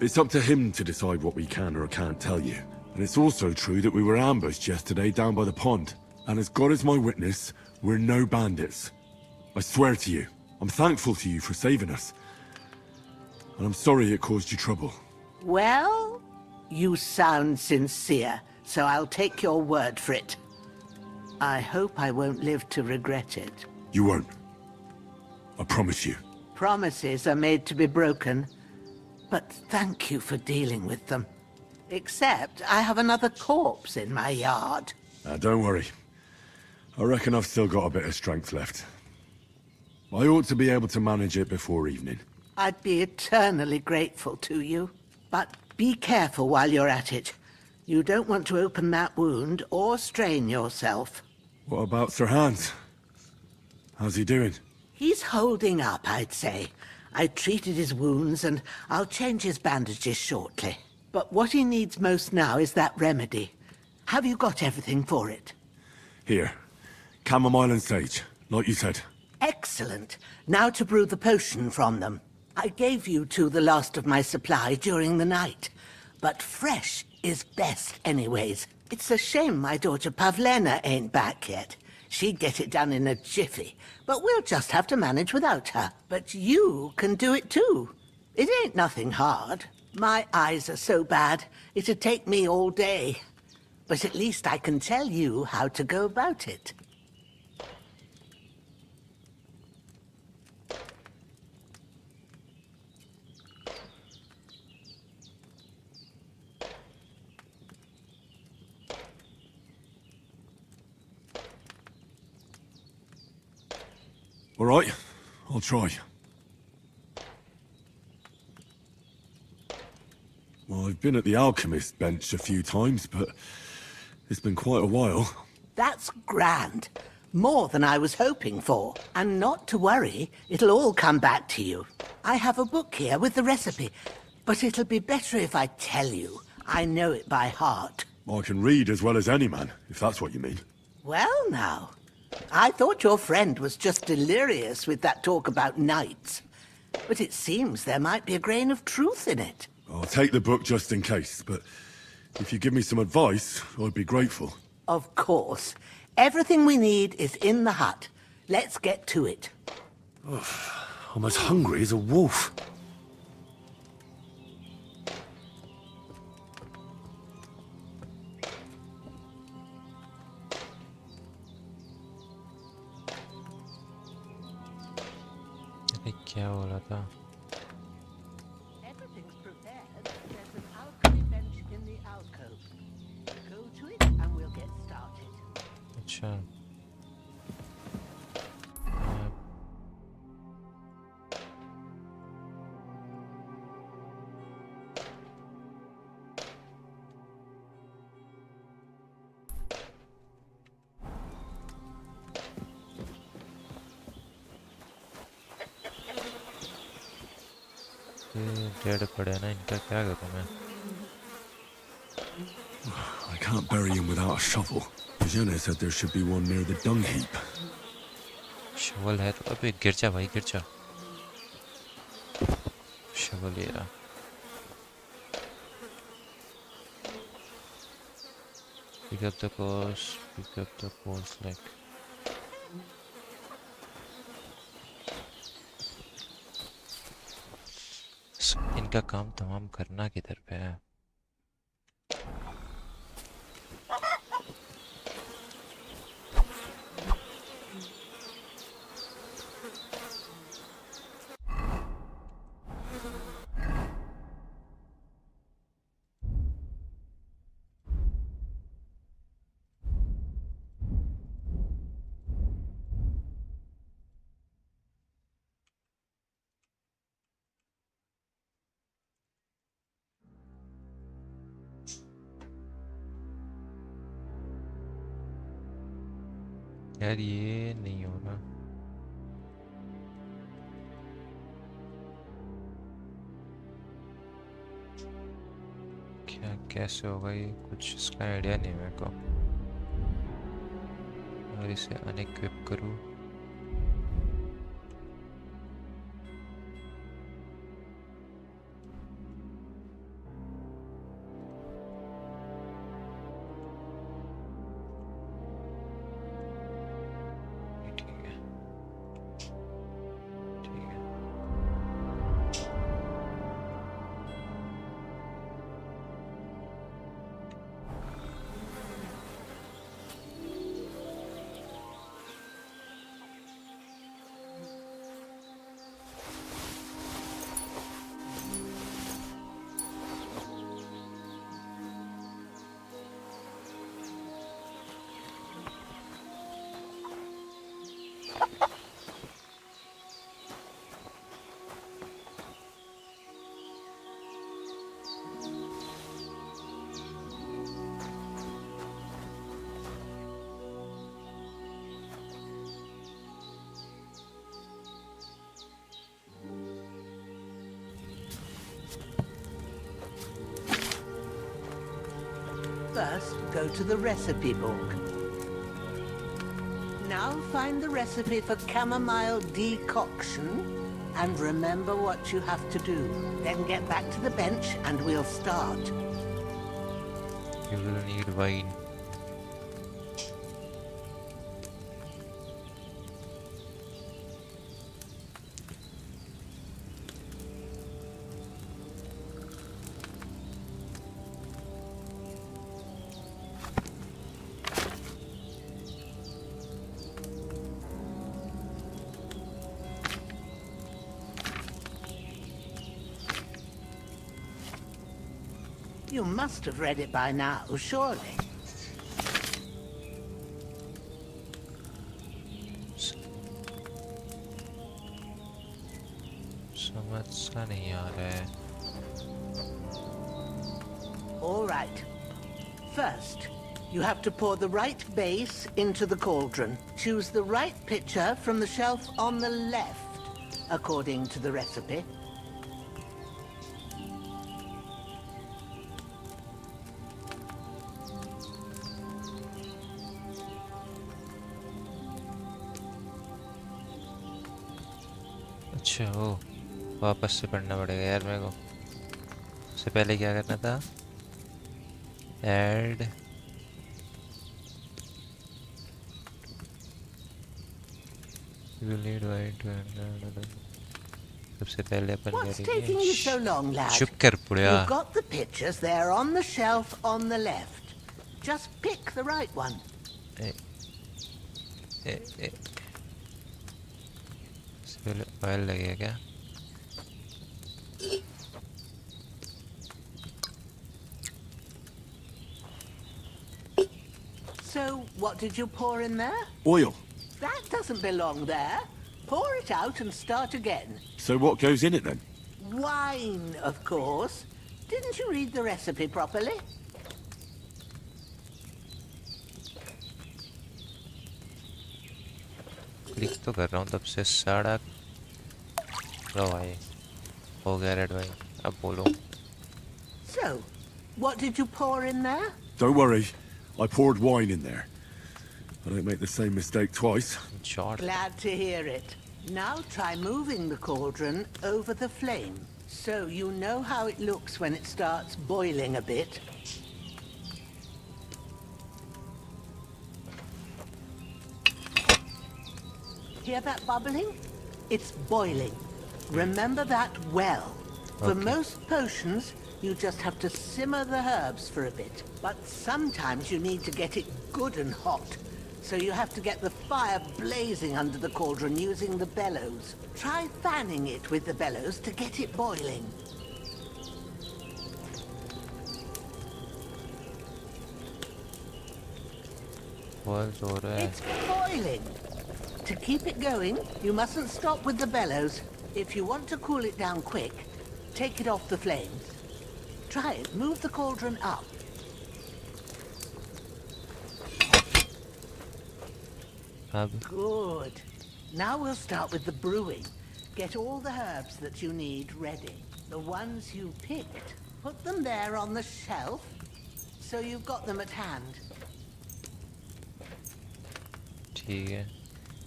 It's up to him to decide what we can or can't tell you. And it's also true that we were ambushed yesterday down by the pond. And as God is my witness, we're no bandits. I swear to you, I'm thankful to you for saving us. And I'm sorry it caused you trouble. Well, you sound sincere, so I'll take your word for it. I hope I won't live to regret it. You won't. I promise you. Promises are made to be broken, but thank you for dealing with them. Except I have another corpse in my yard. Don't worry. I reckon I've still got a bit of strength left. I ought to be able to manage it before evening. I'd be eternally grateful to you. But be careful while you're at it. You don't want to open that wound or strain yourself. What about Sir Hans? How's he doing? He's holding up, I'd say. I treated his wounds and I'll change his bandages shortly. But what he needs most now is that remedy. Have you got everything for it? Here. Chamomile and sage, like you said. Excellent. Now to brew the potion from them. I gave you two the last of my supply during the night. But fresh is best anyways. It's a shame my daughter Pavlena ain't back yet. She'd get it done in a jiffy. But we'll just have to manage without her. But you can do it too. It ain't nothing hard. My eyes are so bad, it'd take me all day. But at least I can tell you how to go about it. All right, I'll try. Well, I've been at the alchemist bench a few times, but it's been quite a while. That's grand. More than I was hoping for. And not to worry, it'll all come back to you. I have a book here with the recipe, but it'll be better if I tell you. I know it by heart. I can read as well as any man, if that's what you mean. Well now, I thought your friend was just delirious with that talk about knights. but it seems there might be a grain of truth in it. I'll take the book just in case, but if you give me some advice, I'd be grateful. Of course. Everything we need is in the hut. Let's get to it. I'm as hungry as a wolf. अरे क्या बोला था? Everything's prepared. There's an alchemy bench in the alcove. Go to it and we'll get started. अच्छा dead पड़े हैं ना, इनका क्या करूं मैं? I can't bury him without a shovel. Jenna said there should be one near the dung heap. Shovel है तो अबे गिर जा भाई, गिर जा। शवल ये रहा। Pick up the course, pick up the course like. इनका काम तमाम करना किधर पे है? यार ये नहीं हो रहा। क्या कैसे होगा ये, कुछ इसका आइडिया नहीं मेरे को। अगर इसे अनइक्विप करूँ First, go to the recipe book. Now find the recipe for chamomile decoction and remember what you have to do. Then get back to the bench and we'll start. You will need wine. You must have read it by now, surely. समझ सा नहीं आ रहा है। All right. First, you have to pour the right base into the cauldron. Choose the right pitcher from the shelf on the left, according to the recipe. अच्छा ओ वापस से पढ़ना पड़ेगा यार मेरे को। उससे पहले क्या करना था? ऐड सबसे पहले अपन What's taking you so long, lad? चुप कर पुड़िया। You've got the pictures there on the shelf on the left. Just pick the right one. सबसे पहले ऑयल लगेगा क्या? So, what did you pour in there? Oil. That doesn't belong there. Pour it out and start again. So what goes in it then? Wine, of course. Didn't you read the recipe properly? Click तो कर रहा हूँ तब से साड़ा। लो भाई, हो गया रेड वाइन। अब बोलो। So, what did you pour in there? Don't worry, I poured wine in there. I don't make the same mistake twice. Glad to hear it. Now try moving the cauldron over the flame, so you know how it looks when it starts boiling a bit. Hear that bubbling? It's boiling. Remember that well. For most potions, you just have to simmer the herbs for a bit. But sometimes you need to get it good and hot. So you have to get the fire blazing under the cauldron using the bellows. Try fanning it with the bellows to get it boiling. It's boiling. To keep it going, you mustn't stop with the bellows. If you want to cool it down quick, take it off the flames. Try it. Move the cauldron up. Good. Now we'll start with the brewing. Get all the herbs that you need ready. The ones you picked. Put them there on the shelf, so you've got them at hand.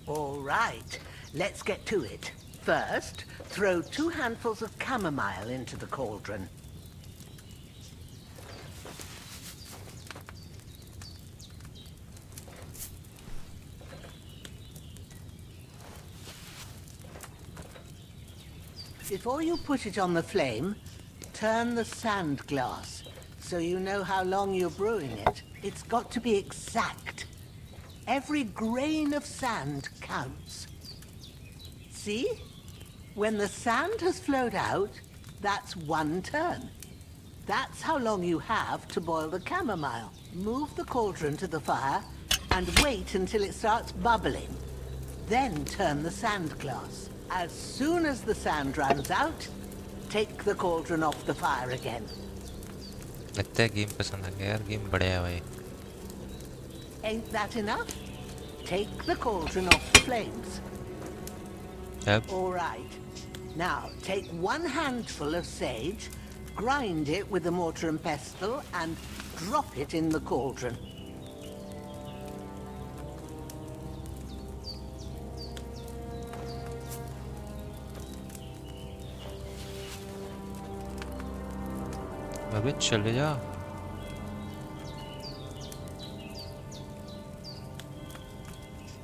All right. Let's get to it. First, throw 2 handfuls of chamomile into the cauldron. Before you put it on the flame, turn the sand glass so you know how long you're brewing it. It's got to be exact. Every grain of sand counts. See? When the sand has flowed out, that's 1 turn. That's how long you have to boil the chamomile. Move the cauldron to the fire and wait until it starts bubbling. Then turn the sand glass. As soon as the sand runs out, take the cauldron off the fire again. लगता है game पसंद आ गया यार। Game बढ़िया है भाई। Ain't that enough? Take the cauldron off the flames. Yep. All right. Now, take 1 handful of sage, grind it with a mortar and pestle, and drop it in the cauldron. अबे चले जा।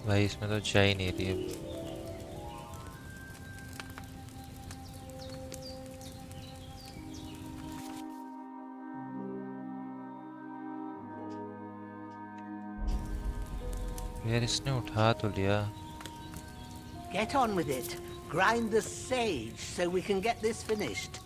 भाई इसमें तो जा ही नहीं रही है। यार इसने उठा तो लिया। Get on with it. Grind the sage so we can get this finished.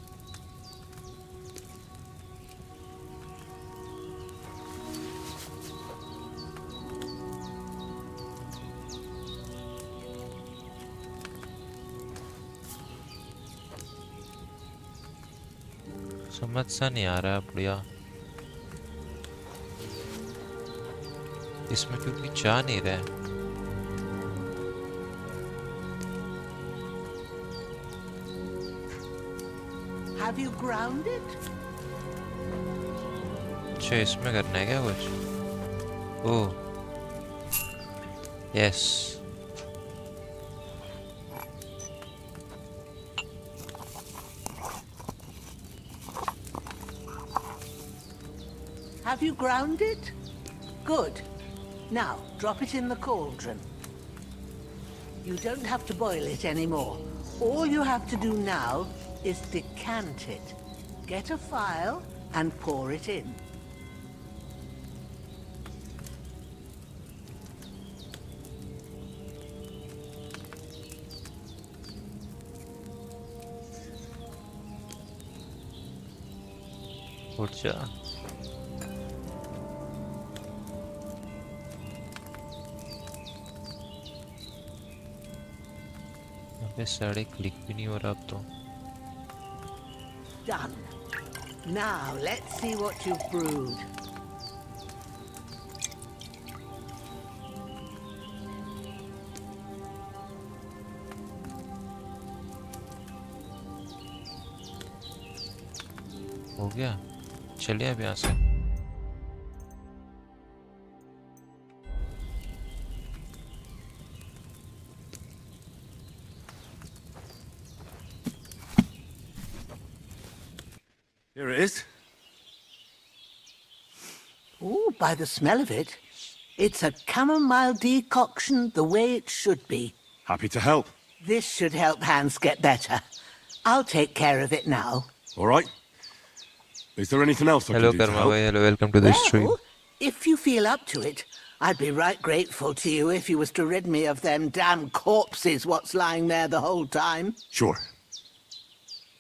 समझ सा नहीं आ रहा है बढ़िया। इसमें क्योंकि जा नहीं रहा है। Have you ground it? अच्छा इसमें करना है क्या कुछ? Oh yes. Have you ground it? Good. Now, drop it in the cauldron. You don't have to boil it anymore. All you have to do now is decant it. Get a phial and pour it in. उठ जा अबे साढ़े click भी नहीं हो रहा अब तो Done. Now, let's see what you've brewed. हो गया चलिए अब यहाँ से Here it is. Ooh, by the smell of it, it's a chamomile decoction the way it should be. Happy to help. This should help Hans get better. I'll take care of it now. All right. Is there anything else I Hello can do to Karma help? bhai, hello, welcome to the stream. Well, if you feel up to it, I'd be right grateful to you if you was to rid me of them damn corpses what's lying there the whole time. Sure.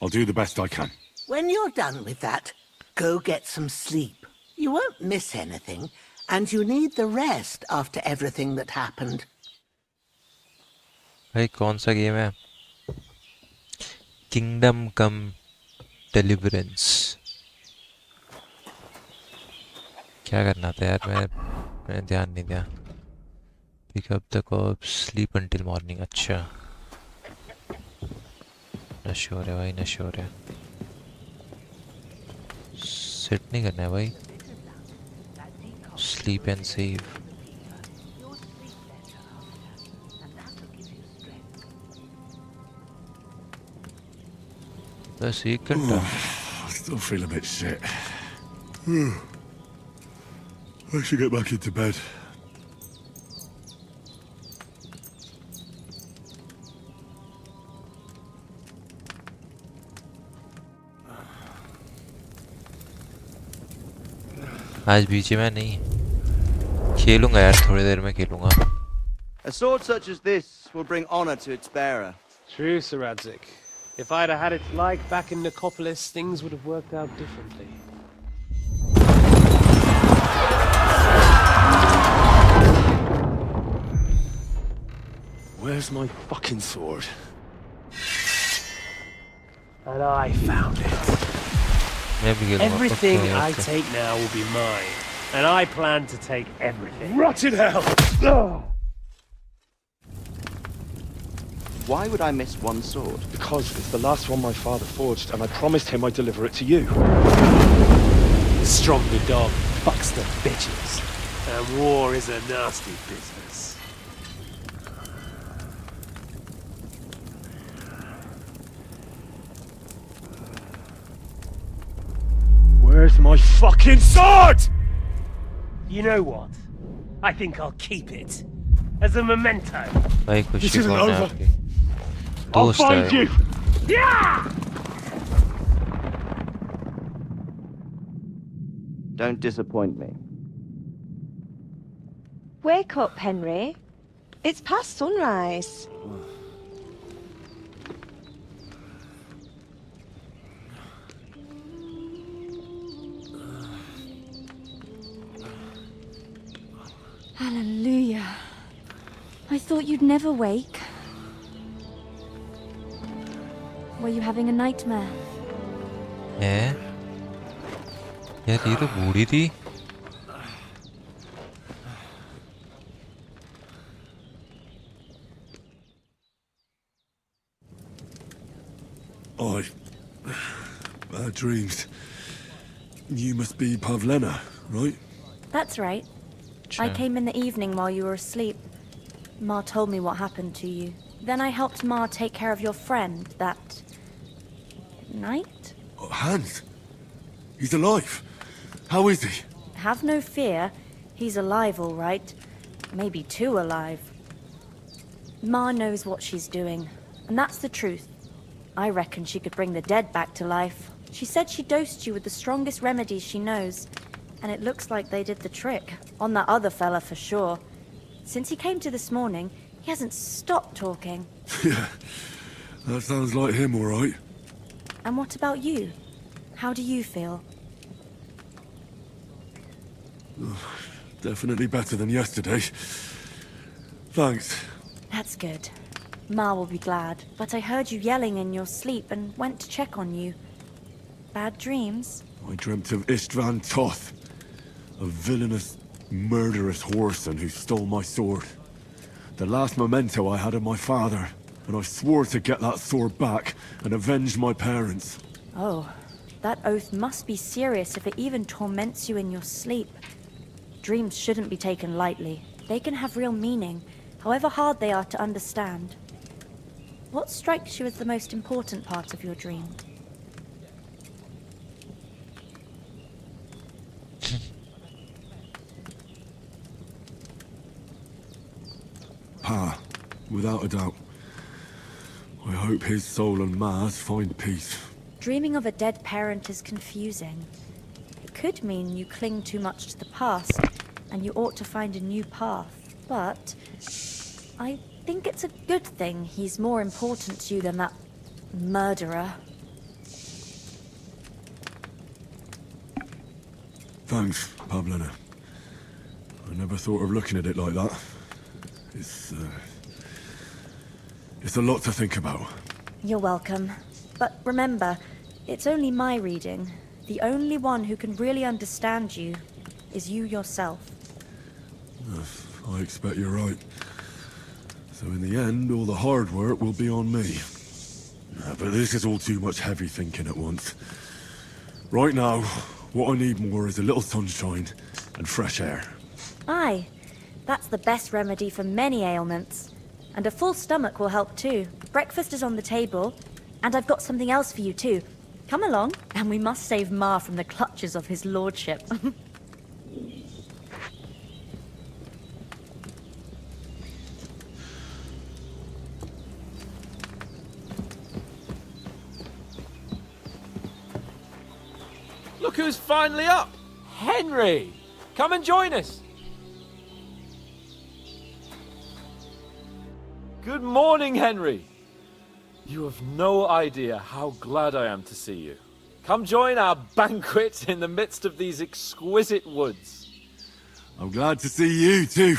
I'll do the best I can. When you're done with that, go get some sleep. You won't miss anything, and you need the rest after everything that happened. भाई कौन सा game है kingdom कम deliverance क्या करना था यार मैंने ध्यान नहीं दिया pick up the corpse sleep until morning अच्छा नशे हो रहे भाई नशे हो रहे सेट नहीं करना है भाई स्लीप एंड सेव बस एक घंटा I still feel a bit shit. I should get back into bed. आज BGMI नहीं खेलूंगा यार थोड़ी देर में खेलूंगा A sword such as this will bring honor to its bearer. True, Sir Radzik. If I'd have had it like back in Nicopolis, things would have worked out differently. Where's my fucking sword? And I found it. Maybe Everything okay, I okay. take now will be mine. And I plan to take everything. Rotted hell! Why would I miss one sword? Because it's the last one my father forged, and I promised him I'd deliver it to you. The stronger dog fucks the bitches. And war is a nasty business. Where's my fucking sword? You know what? I think I'll keep it. As a memento. भाई खुशी This isn't कौन है over. आपकी I'll दोस्त find है you! Yeah! Don't disappoint me. Wake up, Henry. It's past sunrise. Hallelujah. I thought you'd never wake. Were you having a nightmare? हैं यार ये तो बूढ़ी थी I dreamed. You must be Pavlena, right? That's right. I came in the evening while you were asleep. Ma told me what happened to you. Then I helped Ma take care of your friend that night. Oh, Hans. He's alive. How is he? Have no fear. He's alive, all right. Maybe too alive. Ma knows what she's doing, and that's the truth. I reckon she could bring the dead back to life. She said she dosed you with the strongest remedies she knows, and it looks like they did the trick. On that other fella for sure. Since he came to this morning, he hasn't stopped talking. Yeah, that sounds like him, all right. And what about you? How do you feel? Definitely better than yesterday. Thanks. That's good. Ma will be glad, but I heard you yelling in your sleep and went to check on you. Bad dreams? I dreamt of Istvan Toth, a villainous, murderous whoreson who stole my sword. The last memento I had of my father, and I swore to get that sword back and avenge my parents. Oh, that oath must be serious if it even torments you in your sleep. Dreams shouldn't be taken lightly. They can have real meaning, however hard they are to understand. What strikes you as the most important part of your dream? Pa, without a doubt. I hope his soul and Ma's find peace. Dreaming of a dead parent is confusing. It could mean you cling too much to the past, and you ought to find a new path. But I think it's a good thing he's more important to you than that murderer. Thanks, Pavlina. I never thought of looking at it like that. It's a lot to think about. You're welcome. But remember, it's only my reading. The only one who can really understand you is you yourself. I expect you're right. So in the end, all the hard work will be on me. But this is all too much heavy thinking at once. Right now, what I need more is a little sunshine and fresh air. Aye, that's the best remedy for many ailments. And a full stomach will help too. Breakfast is on the table, and I've got something else for you too. Come along, and we must save Ma from the clutches of his lordship. Look who's finally up! Henry! Come and join us! Good morning, Henry! You have no idea how glad I am to see you. Come join our banquet in the midst of these exquisite woods. I'm glad to see you too.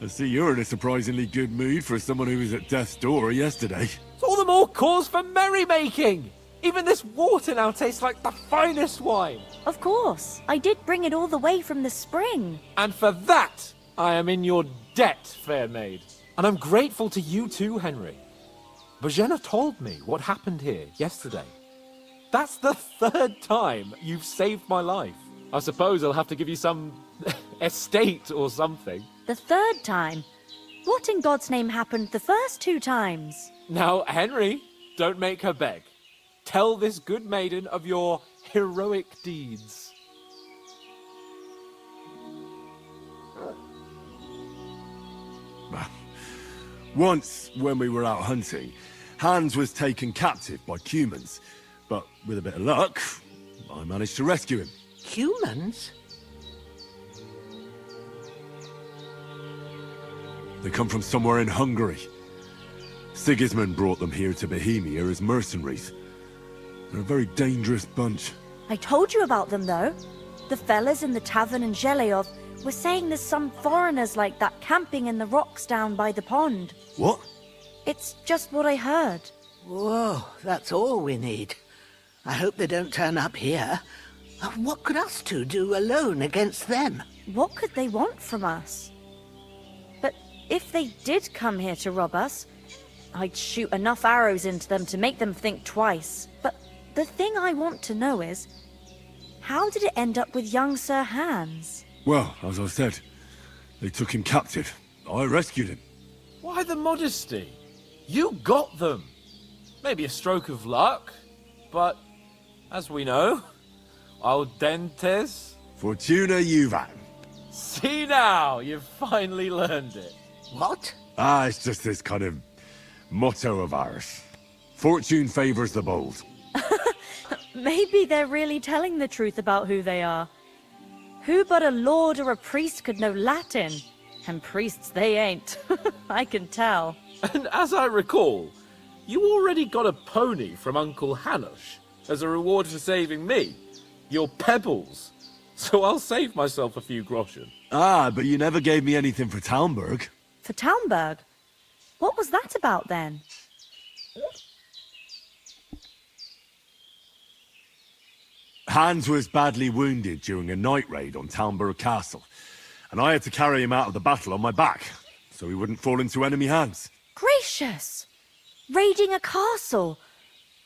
I see you're in a surprisingly good mood for someone who was at death's door yesterday. It's all the more cause for merrymaking! Even this water now tastes like the finest wine. Of course. I did bring it all the way from the spring. And for that, I am in your debt, fair maid. And I'm grateful to you too, Henry. Bojena told me what happened here yesterday. That's the third time you've saved my life. I suppose I'll have to give you some estate or something. The third time? What in God's name happened the first 2 times? Now, Henry, don't make her beg. Tell this good maiden of your heroic deeds. Once, when we were out hunting, Hans was taken captive by humans. But with a bit of luck, I managed to rescue him. Humans? They come from somewhere in Hungary. Sigismund brought them here to Bohemia as mercenaries. They're a very dangerous bunch. I told you about them, though. The fellas in the tavern in Zheleyov were saying there's some foreigners like that camping in the rocks down by the pond. What? It's just what I heard. Whoa, that's all we need. I hope they don't turn up here. What could us two do alone against them? What could they want from us? But if they did come here to rob us, I'd shoot enough arrows into them to make them think twice. But the thing I want to know is, how did it end up with young Sir Hans? Well, as I said, they took him captive. I rescued him. Why the modesty? You got them. Maybe a stroke of luck, but as we know, al dentes Fortuna Juvat. See now, you've finally learned it. What? It's just this kind of motto of ours. Fortune favors the bold. Maybe they're really telling the truth about who they are. Who but a lord or a priest could know Latin? And priests they ain't. I can tell. And as I recall, you already got a pony from Uncle Hanush as a reward for saving me. Your pebbles. So I'll save myself a few groschen. But you never gave me anything for Talmberg. For Talmberg? What was that about then? Hans was badly wounded during a night raid on Talmberg Castle, and I had to carry him out of the battle on my back, so he wouldn't fall into enemy hands. Gracious! Raiding a castle?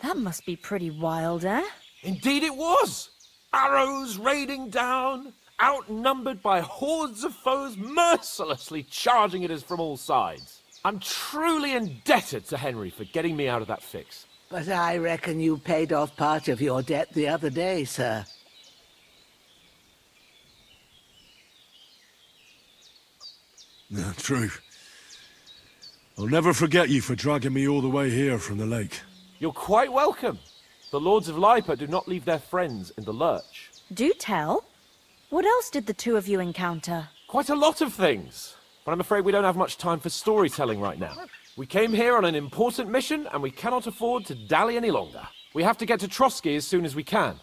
That must be pretty wild, eh? Indeed it was! Arrows raining down, outnumbered by hordes of foes mercilessly charging at us from all sides. I'm truly indebted to Henry for getting me out of that fix. But I reckon you paid off part of your debt the other day, sir. True. I'll never forget you for dragging me all the way here from the lake. You're quite welcome. The Lords of Lipa do not leave their friends in the lurch. Do tell. What else did the two of you encounter? Quite a lot of things. But I'm afraid we don't have much time for storytelling right now. We came here on an important mission, and we cannot afford to dally any longer. We have to get to Trotsky as soon as we can.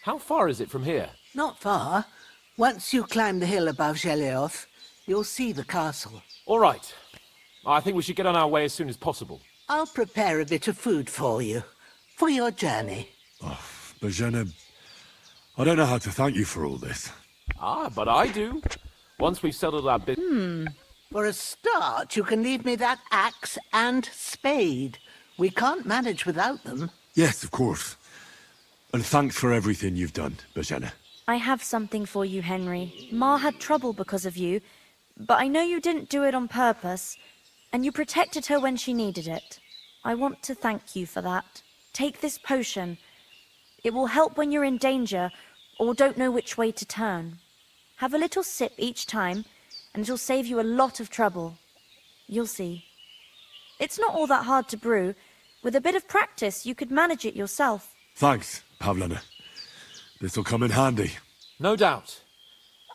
How far is it from here? Not far. Once you climb the hill above Geleoth, you'll see the castle. All right. I think we should get on our way as soon as possible. I'll prepare a bit of food for you, for your journey. Bajena, I don't know how to thank you for all this. But I do. Once we've settled our business... For a start, you can leave me that axe and spade. We can't manage without them. Yes, of course. And thanks for everything you've done, Bajena. I have something for you, Henry. Ma had trouble because of you, but I know you didn't do it on purpose, and you protected her when she needed it. I want to thank you for that. Take this potion. It will help when you're in danger, or don't know which way to turn. Have a little sip each time, and it'll save you a lot of trouble. You'll see. It's not all that hard to brew. With a bit of practice, you could manage it yourself. Thanks, Pavlena. This'll come in handy. No doubt.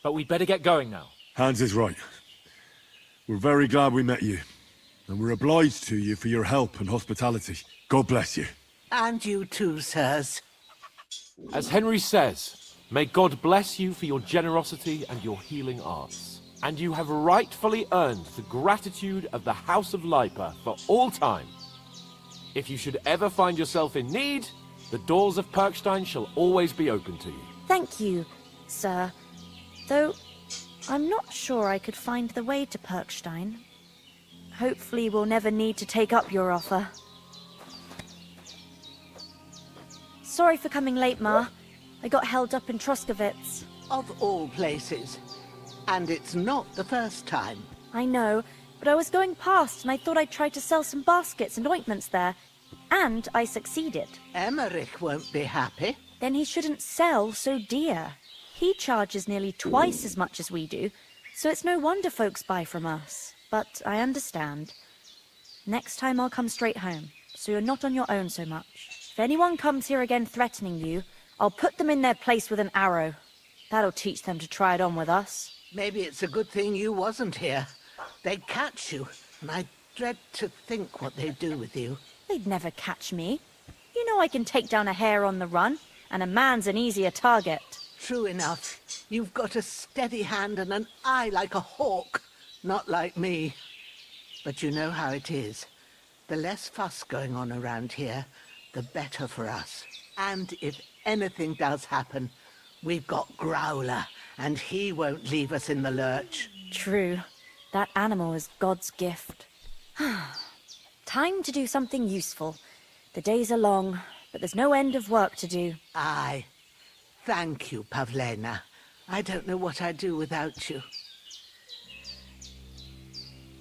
But we'd better get going now. Hans is right. We're very glad we met you. And we're obliged to you for your help and hospitality. God bless you. And you too, sirs. As Henry says, may God bless you for your generosity and your healing arts. And you have rightfully earned the gratitude of the House of Lipa for all time. If you should ever find yourself in need, the doors of Perkstein shall always be open to you. Thank you, sir. Though, I'm not sure I could find the way to Perkstein. Hopefully we'll never need to take up your offer. Sorry for coming late, Ma. I got held up in Troskowitz. Of all places. And it's not the first time. I know, but I was going past and I thought I'd try to sell some baskets and ointments there. And I succeeded. Emmerich won't be happy. Then he shouldn't sell so dear. He charges nearly twice as much as we do, so it's no wonder folks buy from us. But I understand. Next time I'll come straight home, so you're not on your own so much. If anyone comes here again threatening you, I'll put them in their place with an arrow. That'll teach them to try it on with us. Maybe it's a good thing you wasn't here. They'd catch you, and I dread to think what they'd do with you. They'd never catch me. You know I can take down a hare on the run, and a man's an easier target. True enough. You've got a steady hand and an eye like a hawk. Not like me. But you know how it is. The less fuss going on around here, the better for us. And if anything does happen, we've got Growler, and he won't leave us in the lurch. True. That animal is God's gift. Time to do something useful. The days are long, but there's no end of work to do. Aye. Thank you, Pavlena. I don't know what I'd do without you.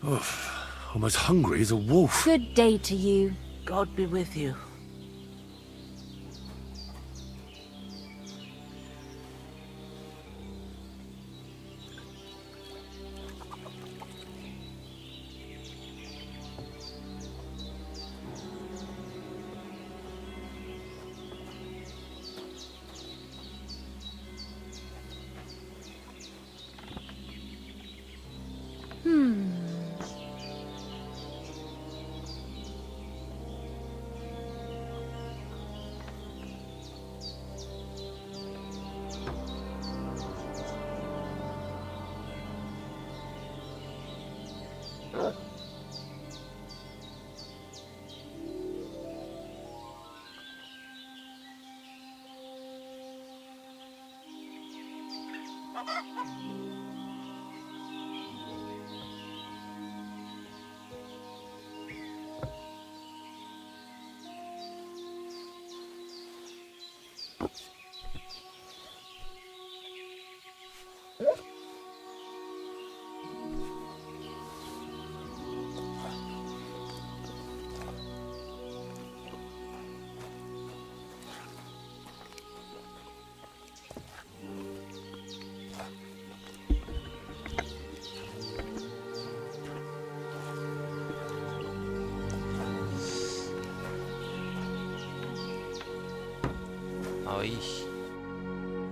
I'm as hungry as a wolf. Good day to you. God be with you.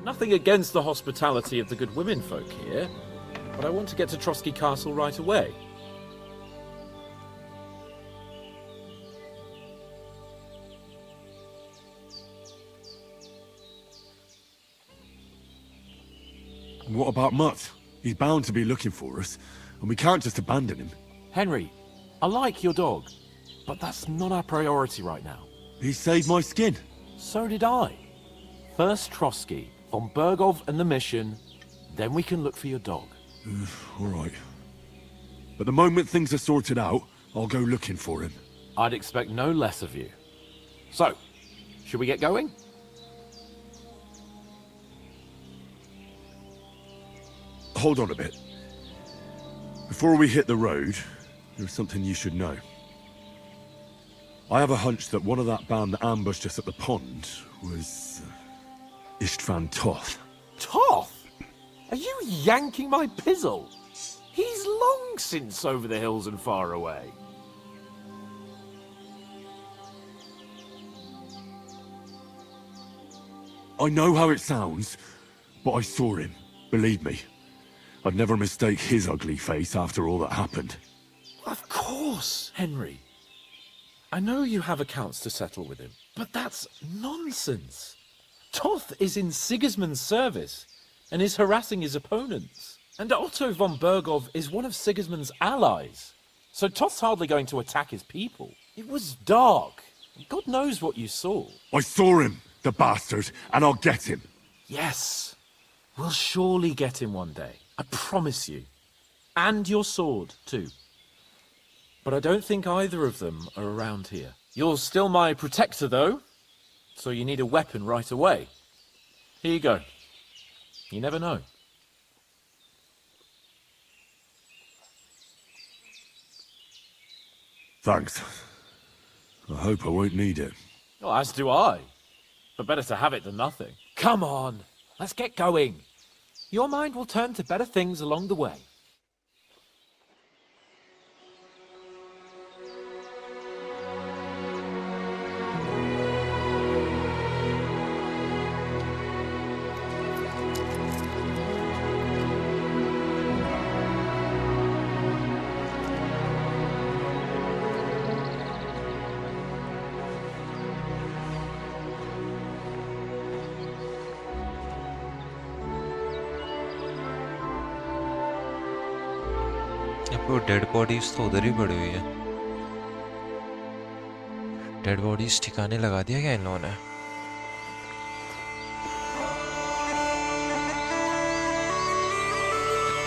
Nothing against the hospitality of the good women folk here, but I want to get to Trotsky Castle right away. What about Mutt? He's bound to be looking for us, and we can't just abandon him. Henry, I like your dog, but that's not our priority right now. He saved my skin. So did I. First Trotsky, von Bergov and the mission, then we can look for your dog. All right. But the moment things are sorted out, I'll go looking for him. I'd expect no less of you. So, should we get going? Hold on a bit. Before we hit the road, there's something you should know. I have a hunch that one of that band that ambushed us at the pond was Istvan Toth. Toth? Are you yanking my pizzle? He's long since over the hills and far away. I know how it sounds, but I saw him. Believe me. I'd never mistake his ugly face after all that happened. Of course, Henry. I know you have accounts to settle with him, but that's nonsense. Toth is in Sigismund's service and is harassing his opponents. And Otto von Bergov is one of Sigismund's allies. So Toth's hardly going to attack his people. It was dark. God knows what you saw. I saw him, the bastard, and I'll get him. Yes. We'll surely get him one day. I promise you. And your sword, too. But I don't think either of them are around here. You're still my protector, though. So you need a weapon right away. Here you go. You never know. Thanks. I hope I won't need it. Well, as do I. But better to have it than nothing. Come on, let's get going. Your mind will turn to better things along the way. वो dead bodies तो उधर ही पड़ी हुई है. Dead bodies ठिकाने लगा दिया क्या इन लोगों ने?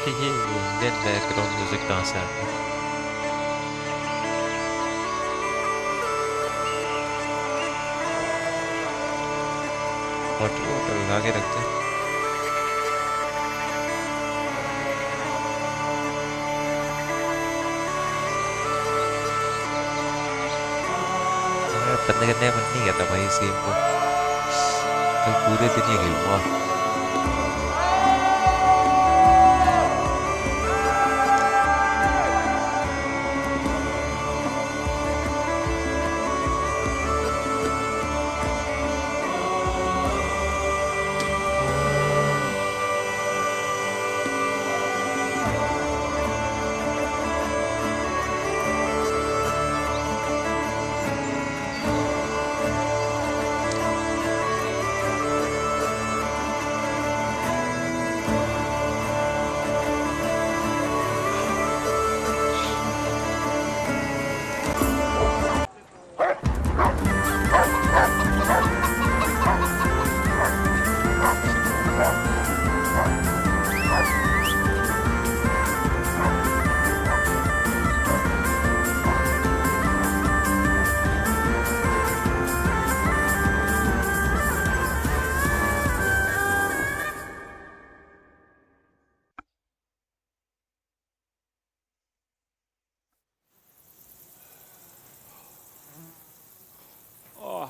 ये इंडियन बैकग्राउंड म्यूजिक कहाँ से आ गया? वाटर लगा के रखते हैं. बंद करने का मन नहीं करता भाई इस गेम को. कल पूरे दिन ये खेलूंगा.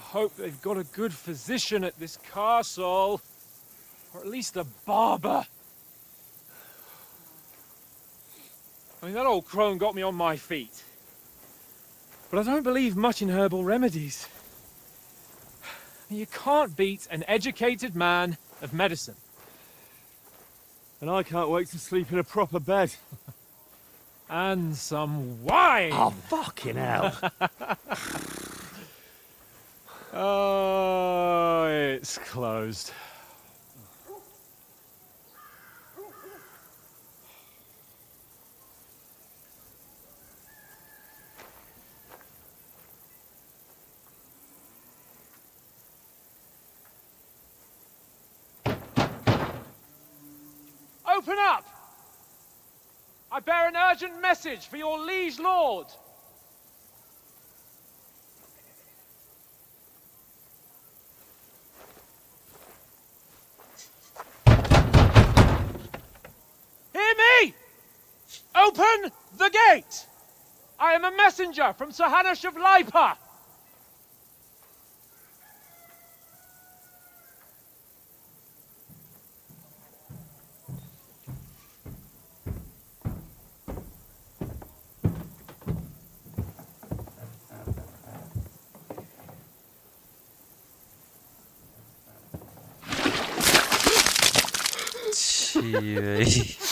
hope they've got a good physician at this castle. Or at least a barber. I mean, that old crone got me on my feet. But I don't believe much in herbal remedies. You can't beat an educated man of medicine. And I can't wait to sleep in a proper bed. And some wine! Oh, fucking hell. Oh, it's closed. Open up! I bear an urgent message for your liege lord. Hear me! Open the gate! I am a messenger from SHASHANK of Lipa.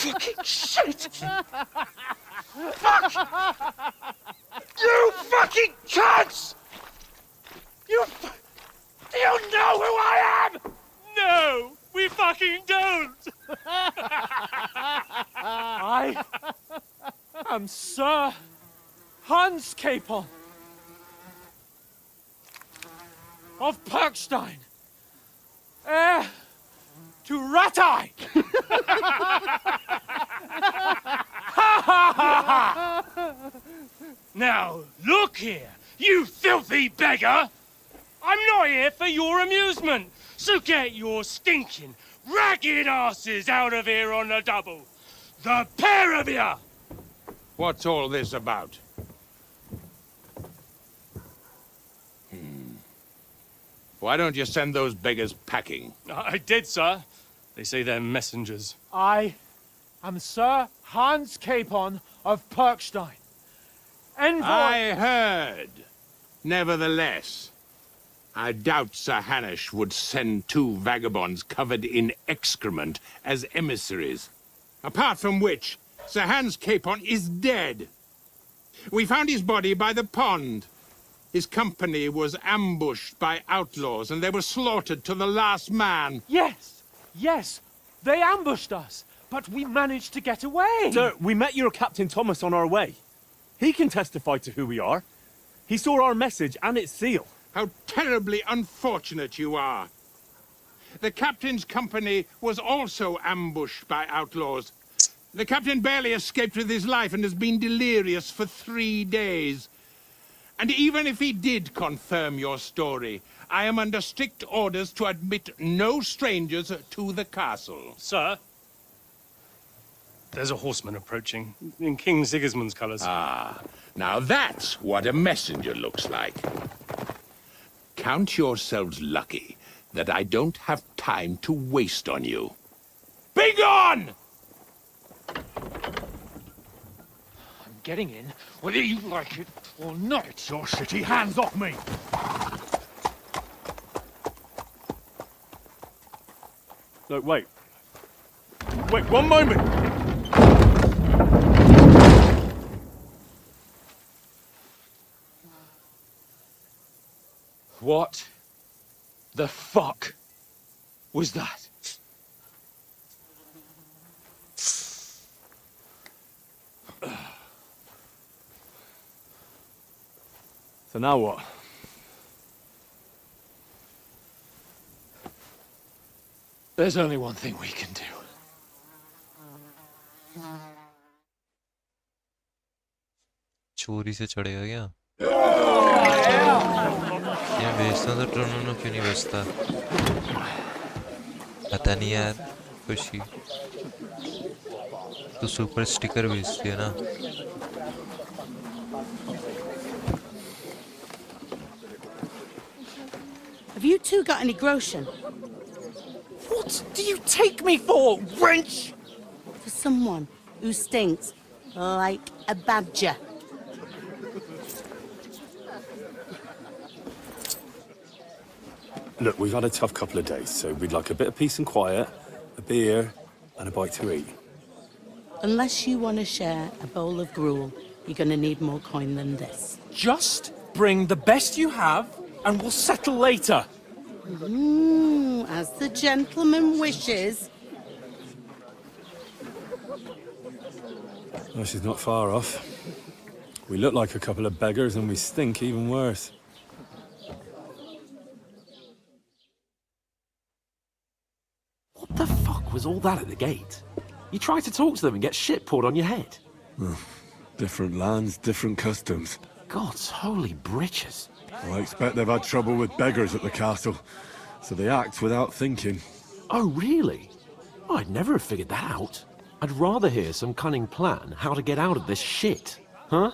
Fucking shit! Fuck! You fucking cunts! Do you know who I am? No, we fucking don't! I am Sir Hans Capon of Perkstein, heir to Ratai! Now, look here, you filthy beggar! I'm not here for your amusement, so get your stinking, ragged asses out of here on the double. The pair of you! What's all this about? Why don't you send those beggars packing? I did, sir. They say they're messengers. I am Sir Hans Capon of Perkstein. Envoy... I heard. Nevertheless, I doubt Sir Hanush would send two vagabonds covered in excrement as emissaries. Apart from which, Sir Hans Capon is dead. We found his body by the pond. His company was ambushed by outlaws and they were slaughtered to the last man. Yes, yes, they ambushed us, but we managed to get away. Sir, we met your Captain Thomas on our way. He can testify to who we are. He saw our message and its seal. How terribly unfortunate you are. The captain's company was also ambushed by outlaws. The captain barely escaped with his life and has been delirious for 3 days. And even if he did confirm your story, I am under strict orders to admit no strangers to the castle. Sir, there's a horseman approaching, in King Sigismund's colours. Ah, now that's what a messenger looks like. Count yourselves lucky that I don't have time to waste on you. Be gone! I'm getting in, whether you like it or not. Your shitty hands off me! Look, wait. Wait, one moment! What the fuck was that? So now what? There's only one thing we can do. चोरी से चढ़ेगा क्या? ये बेचता तो ट्रोनो क्यों नहीं बेचता? पता नहीं यार, खुशी तो सुपर स्टिकर बेचती है ना? you two got any groschen? What do you take me for, wench? For someone who stinks like a badger. Look, we've had a tough couple of days, so we'd like a bit of peace and quiet, a beer, and a bite to eat. Unless you want to share a bowl of gruel, you're going to need more coin than this. Just bring the best you have, and we'll settle later. As the gentleman wishes. Well, she's not far off. We look like a couple of beggars, and we stink even worse. What the fuck was all that at the gate? You tried to talk to them and get shit poured on your head. Different lands, different customs. God's holy britches. I expect they've had trouble with beggars at the castle, so they act without thinking. Oh, really? I'd never have figured that out. I'd rather hear some cunning plan how to get out of this shit. Huh?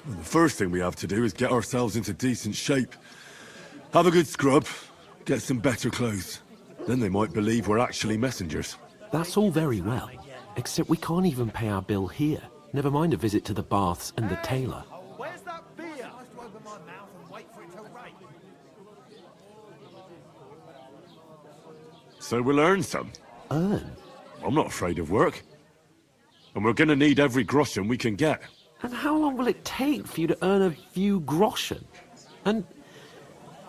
Well, the first thing we have to do is get ourselves into decent shape. Have a good scrub, get some better clothes. Then they might believe we're actually messengers. That's all very well, except we can't even pay our bill here. Never mind a visit to the baths and the tailor. Where's that beer? I must open my mouth and wait for it to rain. So we'll earn some. Earn? I'm not afraid of work. And we're gonna need every groschen we can get. And how long will it take for you to earn a few groschen? And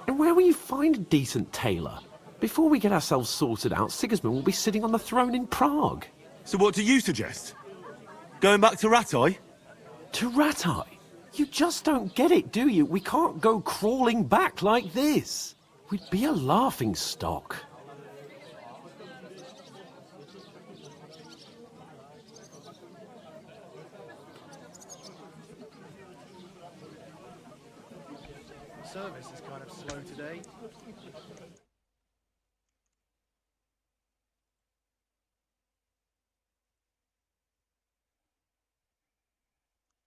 where will you find a decent tailor? Before we get ourselves sorted out, Sigismund will be sitting on the throne in Prague. So what do you suggest? Going back to Ratai? To Ratai? You just don't get it, do you? We can't go crawling back like this. We'd be a laughing stock. Service is kind of slow today.